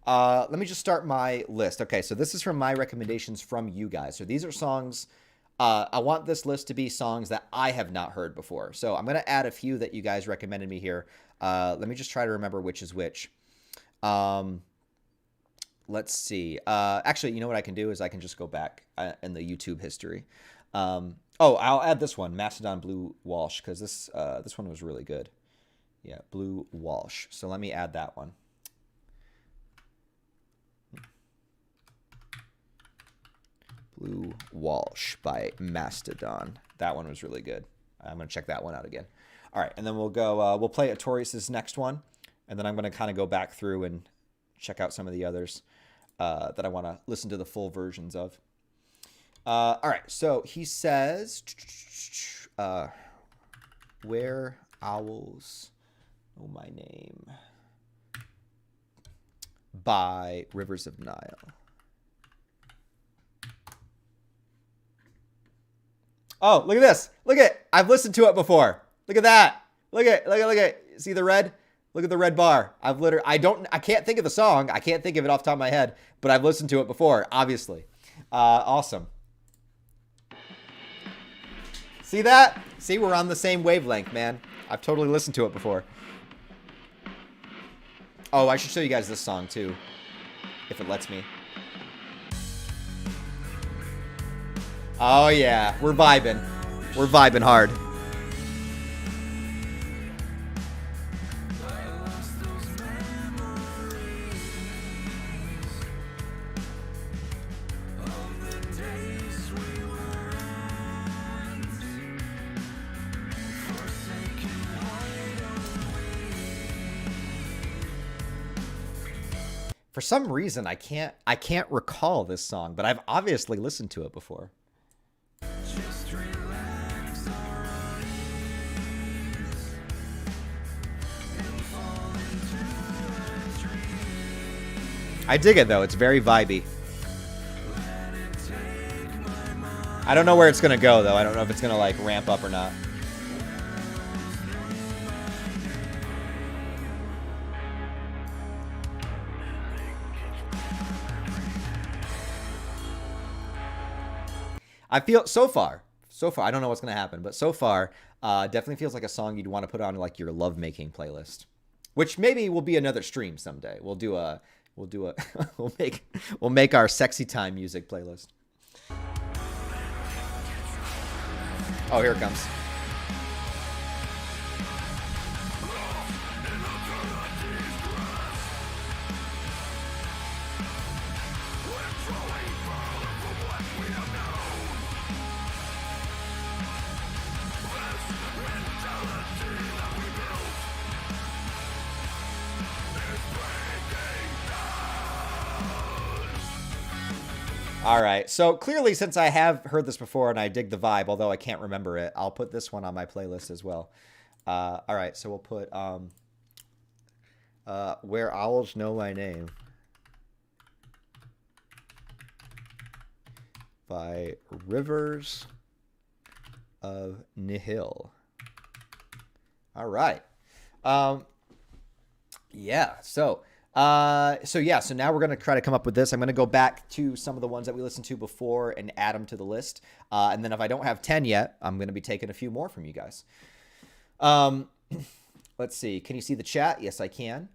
Let me just start my list. Okay, so this is from my recommendations from you guys. So these are songs. I want this list to be songs that I have not heard before. So I'm going to add a few that you guys recommended me here. Let me just try to remember which is which. Let's see. Actually, you know what I can do is I can just go back in the YouTube history. I'll add this one, Mastodon Blue Walsh, because this one was really good. Yeah, Blue Walsh. So let me add that one. Blue Walsh by Mastodon. That one was really good. I'm going to check that one out again. All right, and then we'll go, we'll play Artorias' next one, and then I'm going to kind of go back through and check out some of the others that I want to listen to the full versions of. All right, so he says, Where Owls Know My Name by Rivers of Nile. Oh, look at this. Look at it. I've listened to it before. Look at that. Look at it. See the red? Look at the red bar. I can't think of the song. I can't think of it off the top of my head, but I've listened to it before, obviously. Awesome. See that? See, we're on the same wavelength, man. I've totally listened to it before. Oh, I should show you guys this song too, if it lets me. Oh yeah, we're vibing. We're vibing hard. For some reason, I can't recall this song, but I've obviously listened to it before. I dig it though. It's very vibey. I don't know where it's gonna go though. I don't know if it's gonna like ramp up or not. I feel so far, I don't know what's going to happen, but so far, definitely feels like a song you'd want to put on like your lovemaking playlist, which maybe will be another stream someday. We'll make our sexy time music playlist. Oh, here it comes. All right, so clearly since I have heard this before and I dig the vibe, although I can't remember it, I'll put this one on my playlist as well. All right, so we'll put Where Owls Know My Name by Rivers of Nihil. All right. Yeah, so now we're going to try to come up with this. I'm going to go back to some of the ones that we listened to before and add them to the list. And then if I don't have 10 yet, I'm going to be taking a few more from you guys. Let's see. Can you see the chat? Yes, I can.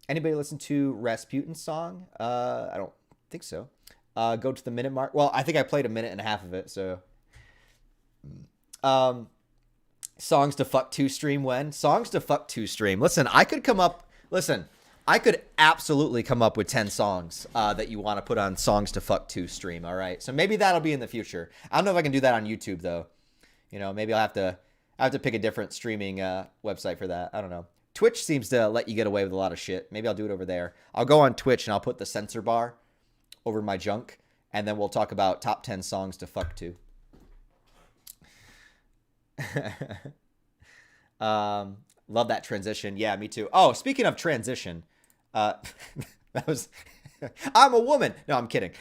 Anybody listen to Rasputin's song? I don't think so. Go to the minute mark. Well, I think I played a minute and a half of it. So, songs to fuck to stream when? Songs to fuck to stream. Listen, I could absolutely come up with 10 songs that you want to put on songs to fuck to stream. All right. So maybe that'll be in the future. I don't know if I can do that on YouTube though. You know, maybe I'll have to pick a different streaming website for that. I don't know. Twitch seems to let you get away with a lot of shit. Maybe I'll do it over there. I'll go on Twitch and I'll put the censor bar over my junk. And then we'll talk about top 10 songs to fuck to. Love that transition. Yeah, me too. Oh, speaking of transition, that was I'm a woman. No, I'm kidding.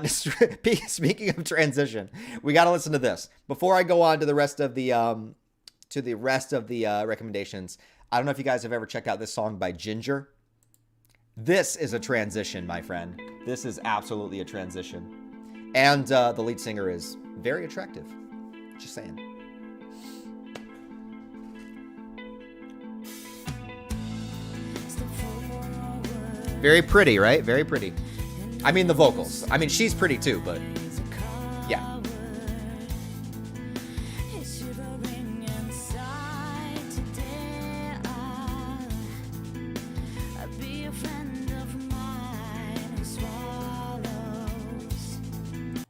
Speaking of transition, we got to listen to this before I go on to the rest of the to the rest of the recommendations, I don't know if you guys have ever checked out this song by Ginger. This is a transition, my friend. This is absolutely a transition. And the lead singer is very attractive. Just saying. Very pretty, right? Very pretty. I mean, the vocals. I mean, she's pretty too, but yeah.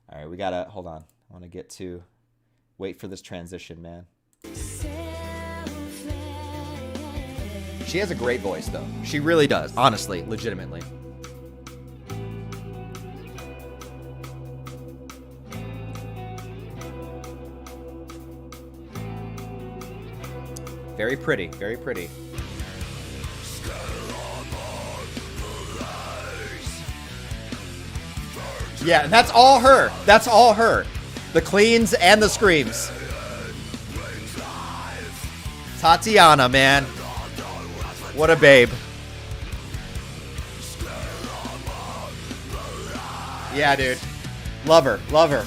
All right, we gotta, hold on. I want to wait for this transition, man. She has a great voice, though. She really does, honestly, legitimately. Very pretty, very pretty. Yeah, and that's all her. That's all her. The cleans and the screams. Tatiana, man. What a babe. Yeah, dude. Love her. Love her.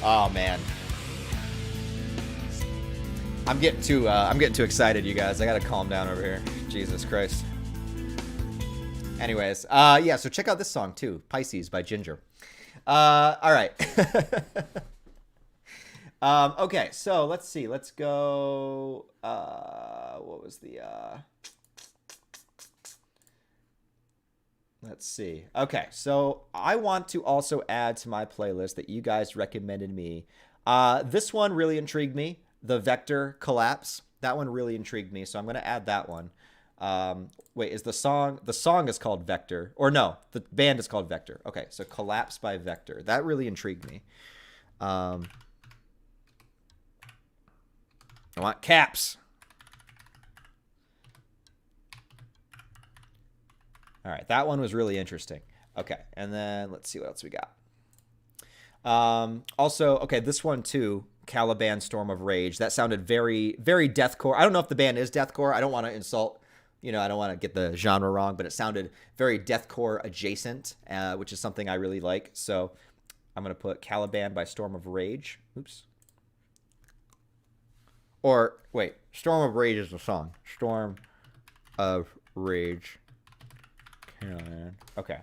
Oh, man. I'm getting too excited, you guys. I gotta calm down over here. Jesus Christ. Anyways, yeah, so check out this song too, Pisces by Ginger. All right. Okay, so let's see. Let's go. What was the? Let's see. Okay, so I want to also add to my playlist that you guys recommended me. This one really intrigued me. The Vector Collapse. That one really intrigued me, so I'm going to add that one. Wait, is the song is called Vector, or no, the band is called Vector. Okay, so Collapse by Vector. That really intrigued me. I want caps. All right, that one was really interesting. Okay, and then let's see what else we got. Also, okay, this one too, Caliban Storm of Rage. That sounded very, very deathcore. I don't know if the band is deathcore. I don't want to insult, I don't want to get the genre wrong, but it sounded very deathcore adjacent, which is something I really like. So I'm going to put Caliban by Storm of Rage. Oops. Or, wait, Storm of Rage is the song. Storm of Rage. Caliban. Okay.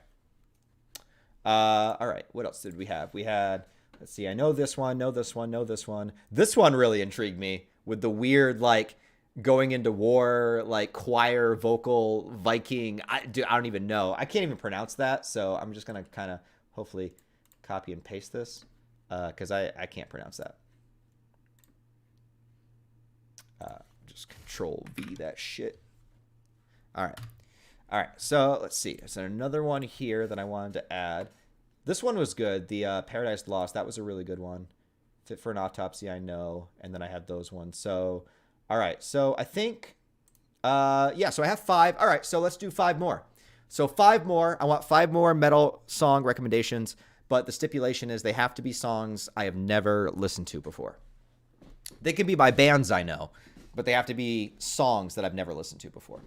All right. What else did we have? We had, let's see. I know this one, know this one, know this one. This one really intrigued me with the weird, like, going into war, like, choir, vocal, Viking. I don't even know. I can't even pronounce that. So I'm just going to kind of hopefully copy and paste this because I can't pronounce that. Just Control V that shit. All right. All right. So let's see. There's another one here that I wanted to add. This one was good. The Paradise Lost. That was a really good one. Fit for an Autopsy, I know. And then I had those ones. So, all right. So I think, yeah, so I have 5. All right. So let's do 5 more. So 5 more. I want 5 more metal song recommendations. But the stipulation is they have to be songs I have never listened to before. They can be by bands I know, but they have to be songs that I've never listened to before.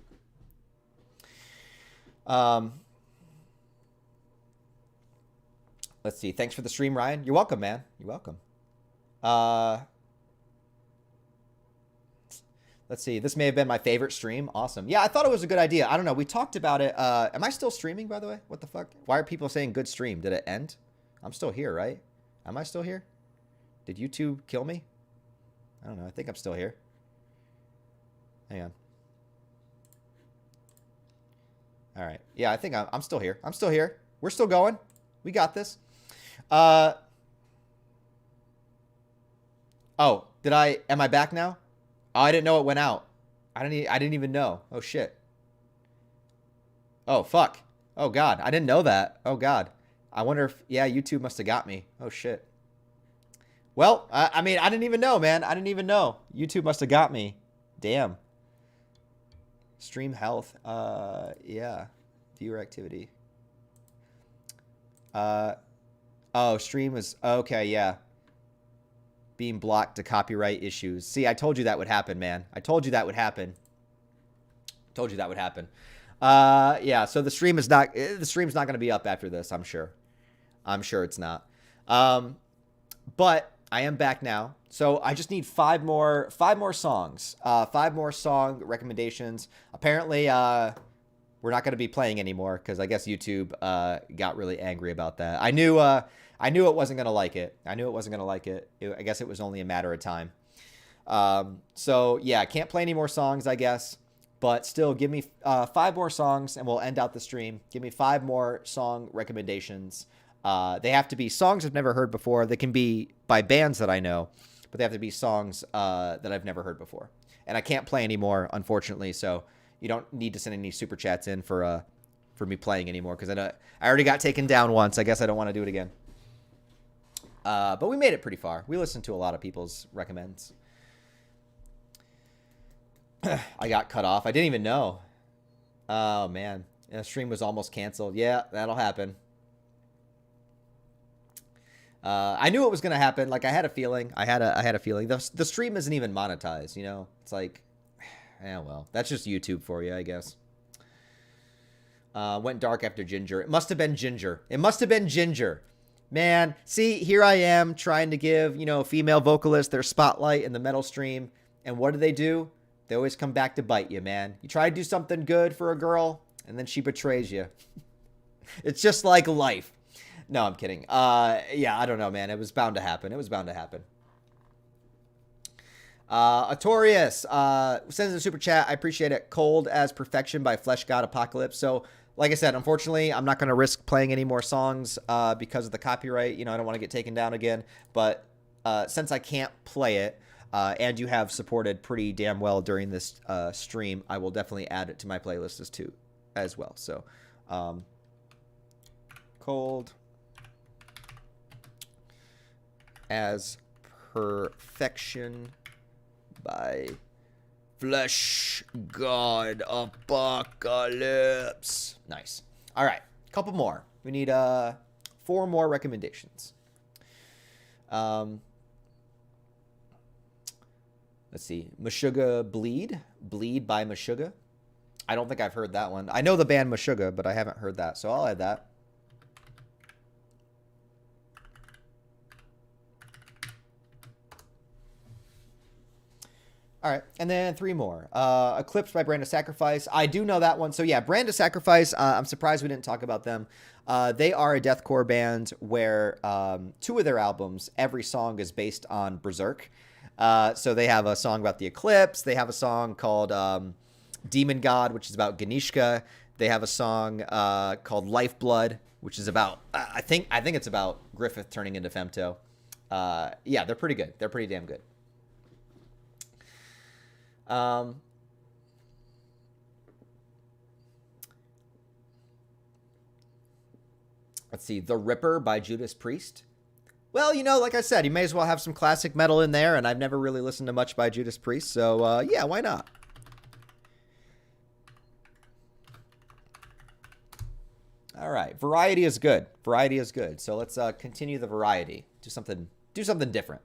Let's see. Thanks for the stream, Ryan. You're welcome, man. You're welcome. Let's see. This may have been my favorite stream. Awesome. Yeah, I thought it was a good idea. I don't know. We talked about it. Am I still streaming, by the way? What the fuck? Why are people saying good stream? Did it end? I'm still here, right? Am I still here? Did YouTube kill me? I don't know. I think I'm still here. Hang on. All right. Yeah, I think I'm still here. I'm still here. We're still going. We got this. Oh, am I back now? Oh, I didn't know it went out. I didn't even know. Oh, shit. Oh, fuck. Oh, God. I didn't know that. Oh, God. I wonder if, yeah, YouTube must have got me. Oh, shit. Well, I mean, I didn't even know, man. I didn't even know. YouTube must have got me. Damn. Stream health. Yeah. viewer activity. Oh, stream was okay. Yeah, being blocked to copyright issues. See, I told you that would happen, man. I told you that would happen. Told you that would happen. Yeah. So the stream's not going to be up after this. I'm sure. I'm sure it's not. But I am back now. So I just need five more songs. 5 more song recommendations. Apparently, we're not going to be playing anymore because I guess YouTube got really angry about that. I knew it wasn't going to like it. I guess it was only a matter of time. So yeah, I can't play any more songs, I guess. But still, give me 5 more songs and we'll end out the stream. Give me 5 more song recommendations. They have to be songs I've never heard before. They can be by bands that I know, but they have to be songs that I've never heard before. And I can't play anymore, unfortunately. So you don't need to send any super chats in for me playing anymore because I already got taken down once. I guess I don't want to do it again. But we made it pretty far. We listened to a lot of people's recommends. I got cut off. I didn't even know. Oh man, the stream was almost canceled. Yeah, that'll happen. I knew it was gonna happen. Like I had a feeling. I had a feeling. The stream isn't even monetized. You know, it's like, yeah, well, that's just YouTube for you, I guess. Went dark after Ginger. It must have been Ginger. Man, see, here I am trying to give, female vocalists their spotlight in the metal stream. And what do? They always come back to bite you, man. You try to do something good for a girl, and then she betrays you. It's just like life. No, I'm kidding. Yeah, I don't know, man. It was bound to happen. Artorius sends a super chat. I appreciate it. Cold as Perfection by Flesh God Apocalypse. So, like I said, unfortunately, I'm not going to risk playing any more songs because of the copyright. I don't want to get taken down again. But since I can't play it, and you have supported pretty damn well during this stream, I will definitely add it to my playlist as well. So, Cold as Perfection by Flesh God Apocalypse. Nice. All right, couple more. We need 4 more recommendations. Let's see. Meshuggah Bleed by Meshuggah. I don't think I've heard that one. I know the band Meshuggah, but I haven't heard that, so I'll add that. All right, and then 3 more. Eclipse by Brand of Sacrifice. I do know that one. So yeah, Brand of Sacrifice, I'm surprised we didn't talk about them. They are a deathcore band where 2 of their albums, every song is based on Berserk. So they have a song about the eclipse. They have a song called Demon God, which is about Ganishka. They have a song called Lifeblood, which is about, I think it's about Griffith turning into Femto. Yeah, they're pretty good. They're pretty damn good. Let's see. The Ripper by Judas Priest. Well, like I said, you may as well have some classic metal in there, and I've never really listened to much by Judas Priest, so yeah, why not? All right, variety is good. So let's continue the variety. Do something different.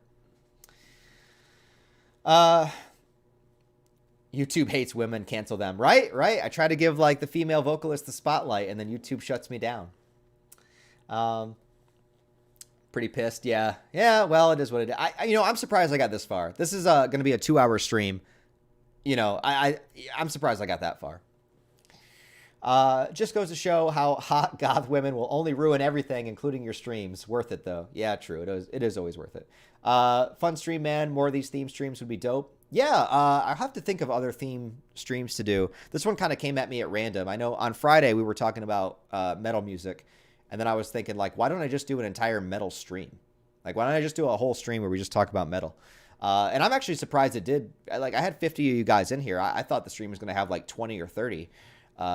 YouTube hates women, cancel them. Right? I try to give the female vocalist the spotlight, and then YouTube shuts me down. Pretty pissed. Yeah. Well, it is what it is. I'm surprised I got this far. This is going to be a 2-hour stream. I'm surprised I got that far. Just goes to show how hot goth women will only ruin everything, including your streams. Worth it though. Yeah, true. It is always worth it. Fun stream, man. More of these theme streams would be dope. Yeah, I'll have to think of other theme streams to do. This one kind of came at me at random. I know on Friday we were talking about metal music, and then I was thinking, why don't I just do an entire metal stream? Why don't I just do a whole stream where we just talk about metal? And I'm actually surprised it did. I had 50 of you guys in here. I thought the stream was going to have 20 or 30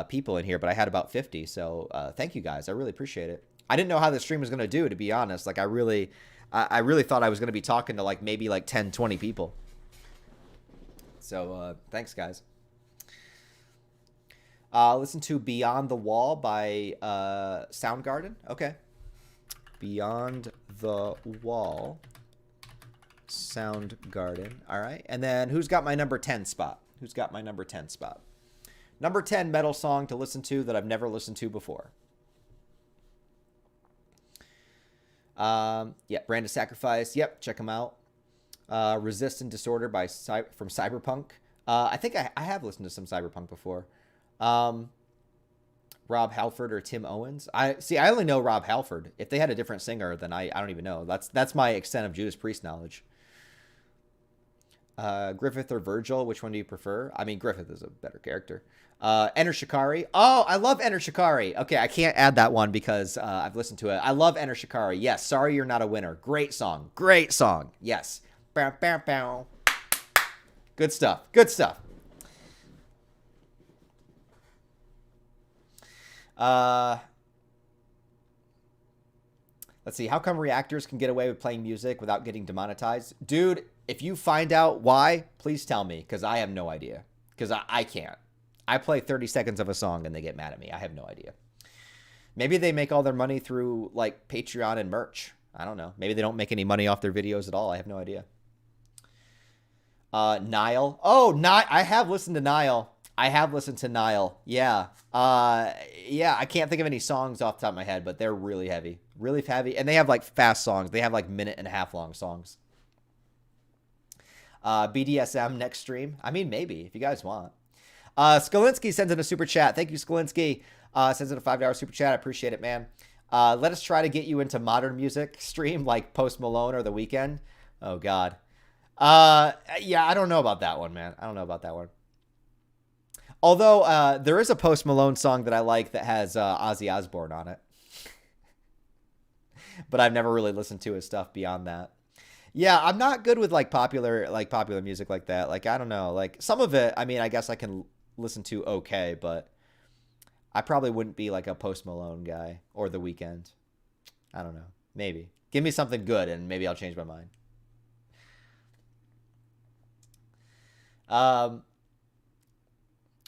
people in here, but I had about 50. So thank you guys. I really appreciate it. I didn't know how the stream was going to do, to be honest. I really thought I was going to be talking to maybe 10, 20 people. So thanks, guys. Listen to Beyond the Wall by Soundgarden. Okay. Beyond the Wall, Soundgarden. All right. And then who's got my number 10 spot? Who's got my number 10 spot? Number 10 metal song to listen to that I've never listened to before. Yeah, Brand of Sacrifice. Yep, check them out. Resist and Disorder from Cyberpunk. I think I have listened to some Cyberpunk before. Rob Halford or Tim Owens. I only know Rob Halford. If they had a different singer, then I don't even know. That's my extent of Judas Priest knowledge. Griffith or Virgil, which one do you prefer? I mean, Griffith is a better character. Enter Shikari. Oh, I love Enter Shikari. Okay, I can't add that one because I've listened to it. I love Enter Shikari. Yes, Sorry You're Not a Winner. Great song. Great song. Yes. Bow, bow, bow. Good stuff. Good stuff. Let's see. How come reactors can get away with playing music without getting demonetized? Dude, if you find out why, please tell me, because I have no idea. Because I can't. I play 30 seconds of a song and they get mad at me. I have no idea. Maybe they make all their money through like Patreon and merch. I don't know. Maybe they don't make any money off their videos at all. I have no idea. Nile. Oh, I have listened to Nile. I have listened to Nile. Yeah. Yeah, I can't think of any songs off the top of my head, but they're really heavy. Really heavy. And they have like fast songs. They have like minute and a half long songs. BDSM next stream. I mean, maybe if you guys want. Skalinsky sends in a super chat. Thank you, Skalinsky. Sends in a $5 super chat. I appreciate it, man. Let us try to get you into modern music stream like Post Malone or The Weeknd. Oh, God. Yeah, I don't know about that one, man. I don't know about that one. Although there is a Post Malone song that I like that has Ozzy Osbourne on it. But I've never really listened to his stuff beyond that. Yeah, I'm not good with like popular music like that. Like, I don't know. Like some of it, I mean, I guess I can listen to okay, but I probably wouldn't be like a Post Malone guy or The Weeknd. I don't know. Maybe. Give me something good and maybe I'll change my mind.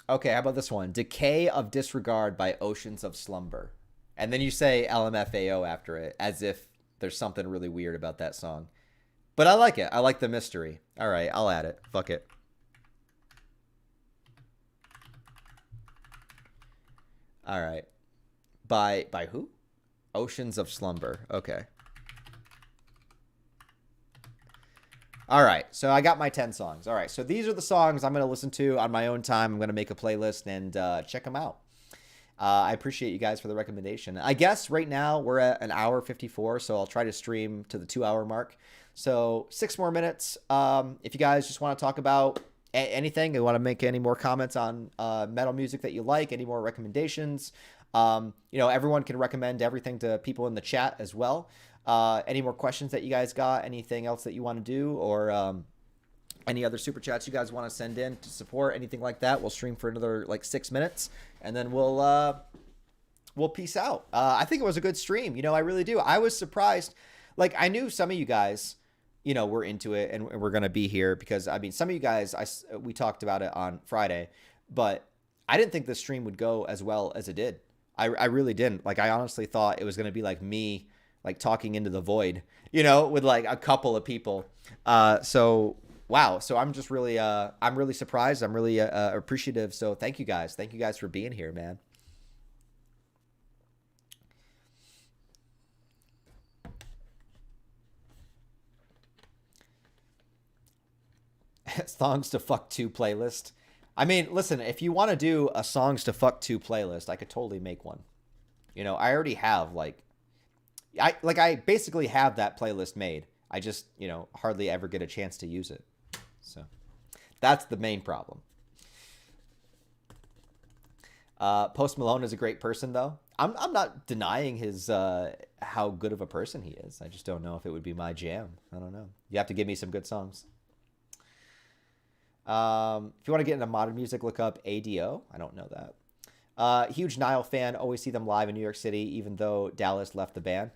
Okay, how about this one? Decay of Disregard by Oceans of Slumber. And then you say LMFAO after it, as if there's something really weird about that song. But I like it. I like the mystery. All right, I'll add it. Fuck it. All right. By who? Oceans of Slumber. Okay. All right, so I got my 10 songs. All right, so these are the songs I'm going to listen to on my own time. I'm going to make a playlist and check them out. I appreciate you guys for the recommendation. I guess right now we're at an hour 54, so I'll try to stream to the 2-hour mark. So 6 more minutes. If you guys just want to talk about anything, you want to make any more comments on metal music that you like, any more recommendations, everyone can recommend everything to people in the chat as well. Any more questions that you guys got, anything else that you want to do, or any other super chats you guys want to send in to support, anything like that, we'll stream for another like 6 minutes and then we'll peace out. I think it was a good stream. I really do. I was surprised. Like I knew some of you guys, were into it and we're going to be here because I mean, some of you guys, we talked about it on Friday, but I didn't think the stream would go as well as it did. I really didn't. Like, I honestly thought it was going to be like me, like talking into the void, with like a couple of people. So wow. So I'm just really, I'm really surprised. I'm really appreciative. So thank you guys. Thank you guys for being here, man. Songs to fuck to playlist. I mean, listen, if you want to do a songs to fuck to playlist, I could totally make one. I already have I basically have that playlist made. I just, hardly ever get a chance to use it. So that's the main problem. Post Malone is a great person though. I'm not denying his, how good of a person he is. I just don't know if it would be my jam. I don't know. You have to give me some good songs. If you want to get into modern music, look up ADO. I don't know that. Huge Nile fan. Always see them live in New York City, even though Dallas left the band.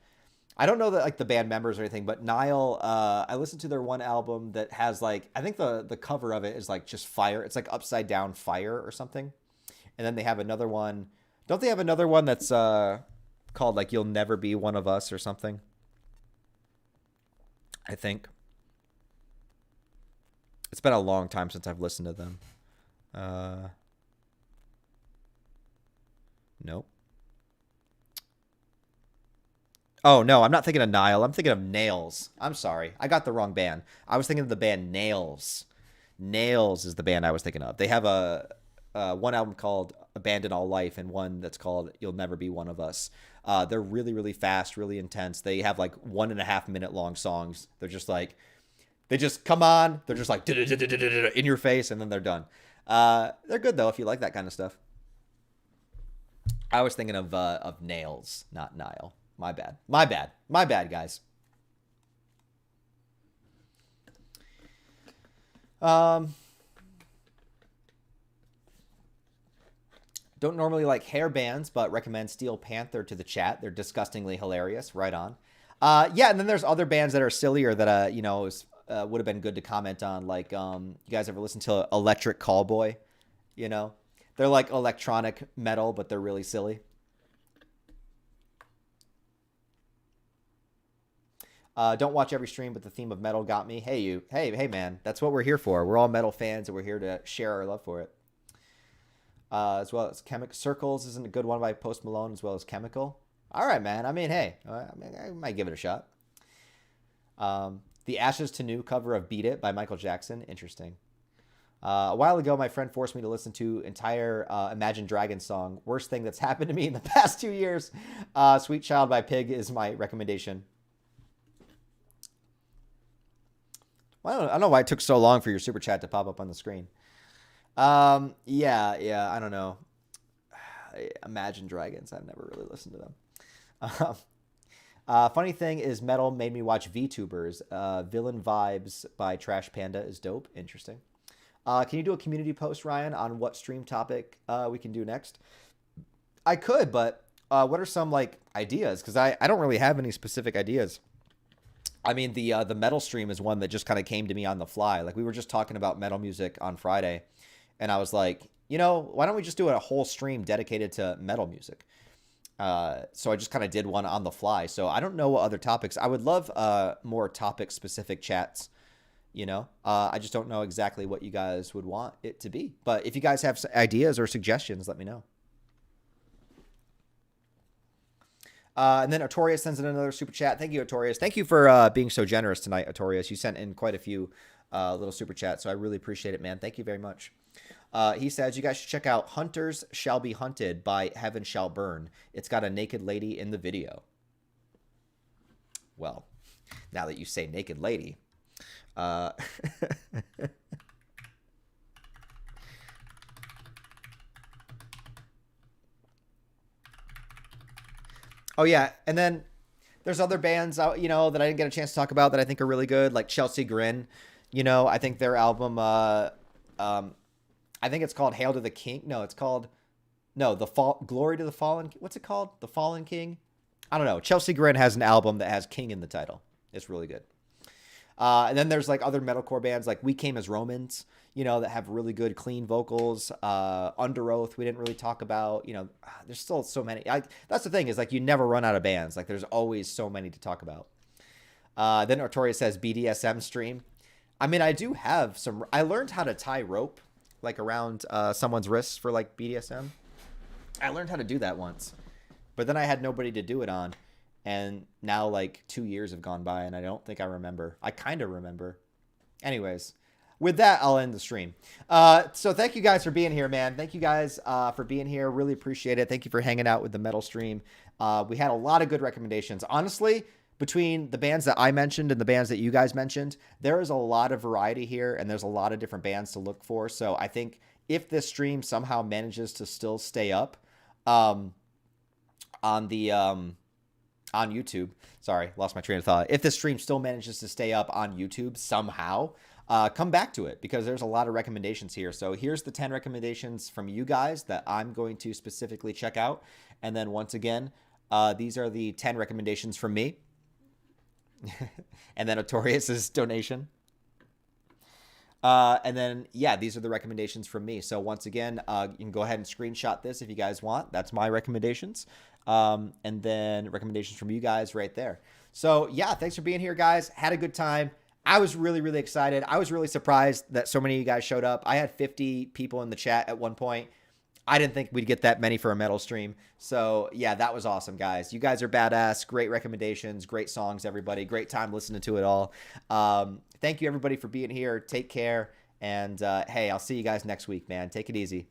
I don't know that like the band members or anything, but Nile, I listened to their one album that has like, I think the cover of it is like just fire. It's like upside down fire or something. And then they have another one. Don't they have another one that's called like You'll Never Be One of Us or something? I think. It's been a long time since I've listened to them. Nope. Oh, no, I'm not thinking of Nile. I'm thinking of Nails. I'm sorry. I got the wrong band. I was thinking of the band Nails. Nails is the band I was thinking of. They have a one album called Abandon All Life and one that's called You'll Never Be One of Us. They're really, really fast, really intense. They have like 1.5 minute long songs. They're just like, they just come on. They're just like in your face, and then they're done. They're good though if you like that kind of stuff. I was thinking of Nails, not Nile. My bad. My bad. My bad, guys. Don't normally like hair bands, but recommend Steel Panther to the chat. They're disgustingly hilarious. Right on. Yeah, and then there's other bands that are sillier that would have been good to comment on. Like, you guys ever listen to Electric Callboy? You know, they're like electronic metal, but they're really silly. Don't watch every stream, but the theme of metal got me. Hey, man, that's what we're here for. We're all metal fans, and we're here to share our love for it. As well as Circles isn't a good one by Post Malone, as well as Chemical. All right, man. I mean, hey, I might give it a shot. The Ashes to New cover of Beat It by Michael Jackson. Interesting. A while ago, my friend forced me to listen to entire Imagine Dragons song. Worst thing that's happened to me in the past 2 years. Sweet Child by Pig is my recommendation. Well, I don't know why it took so long for your super chat to pop up on the screen. Yeah, I don't know. Imagine Dragons. I've never really listened to them. Funny thing is metal made me watch VTubers. Villain Vibes by Trash Panda is dope. Interesting. Can you do a community post, Ryan, on what stream topic we can do next? I could, but what are some like ideas? Because I don't really have any specific ideas. I mean, the metal stream is one that just kind of came to me on the fly. Like we were just talking about metal music on Friday, and I was like, why don't we just do a whole stream dedicated to metal music? So I just kind of did one on the fly. So I don't know what other topics. I would love more topic-specific chats. I just don't know exactly what you guys would want it to be. But if you guys have ideas or suggestions, let me know. And then Artorias sends in another super chat. Thank you, Artorias. Thank you for being so generous tonight, Artorias. You sent in quite a few little super chats, so I really appreciate it, man. Thank you very much. He says, you guys should check out Hunters Shall Be Hunted by Heaven Shall Burn. It's got a naked lady in the video. Well, now that you say naked lady. Oh, yeah. And then there's other bands, that I didn't get a chance to talk about that I think are really good, like Chelsea Grin. I think their album, I think it's called Hail to the King. No, it's called, Glory to the Fallen. What's it called? The Fallen King? I don't know. Chelsea Grin has an album that has King in the title. It's really good. And then there's like other metalcore bands like We Came as Romans, that have really good, clean vocals. Under Oath, we didn't really talk about, there's still so many. That's the thing is like you never run out of bands. Like there's always so many to talk about. Then Artorias says BDSM stream. I mean, I do have some. I learned how to tie rope like around someone's wrists for like BDSM. I learned how to do that once, but then I had nobody to do it on. And now like 2 years have gone by and I don't think I remember. I kind of remember. Anyways, with that, I'll end the stream. So thank you guys for being here, man. Thank you guys for being here. Really appreciate it. Thank you for hanging out with the metal stream. We had a lot of good recommendations. Honestly, between the bands that I mentioned and the bands that you guys mentioned, there is a lot of variety here and there's a lot of different bands to look for. So I think if this stream somehow manages to still stay up on YouTube. Sorry, lost my train of thought. If this stream still manages to stay up on YouTube somehow, come back to it because there's a lot of recommendations here. So here's the 10 recommendations from you guys that I'm going to specifically check out. And then once again, these are the 10 recommendations from me. And then Artorias' donation. And then, yeah, these are the recommendations from me. So once again, you can go ahead and screenshot this if you guys want. That's my recommendations. And then recommendations from you guys right there. So yeah, thanks for being here, guys. Had a good time. I was really, really excited. I was really surprised that so many of you guys showed up. I had 50 people in the chat at one point. I didn't think we'd get that many for a metal stream. So yeah, that was awesome, guys. You guys are badass. Great recommendations. Great songs, everybody. Great time listening to it all. Thank you, everybody, for being here. Take care. And hey, I'll see you guys next week, man. Take it easy.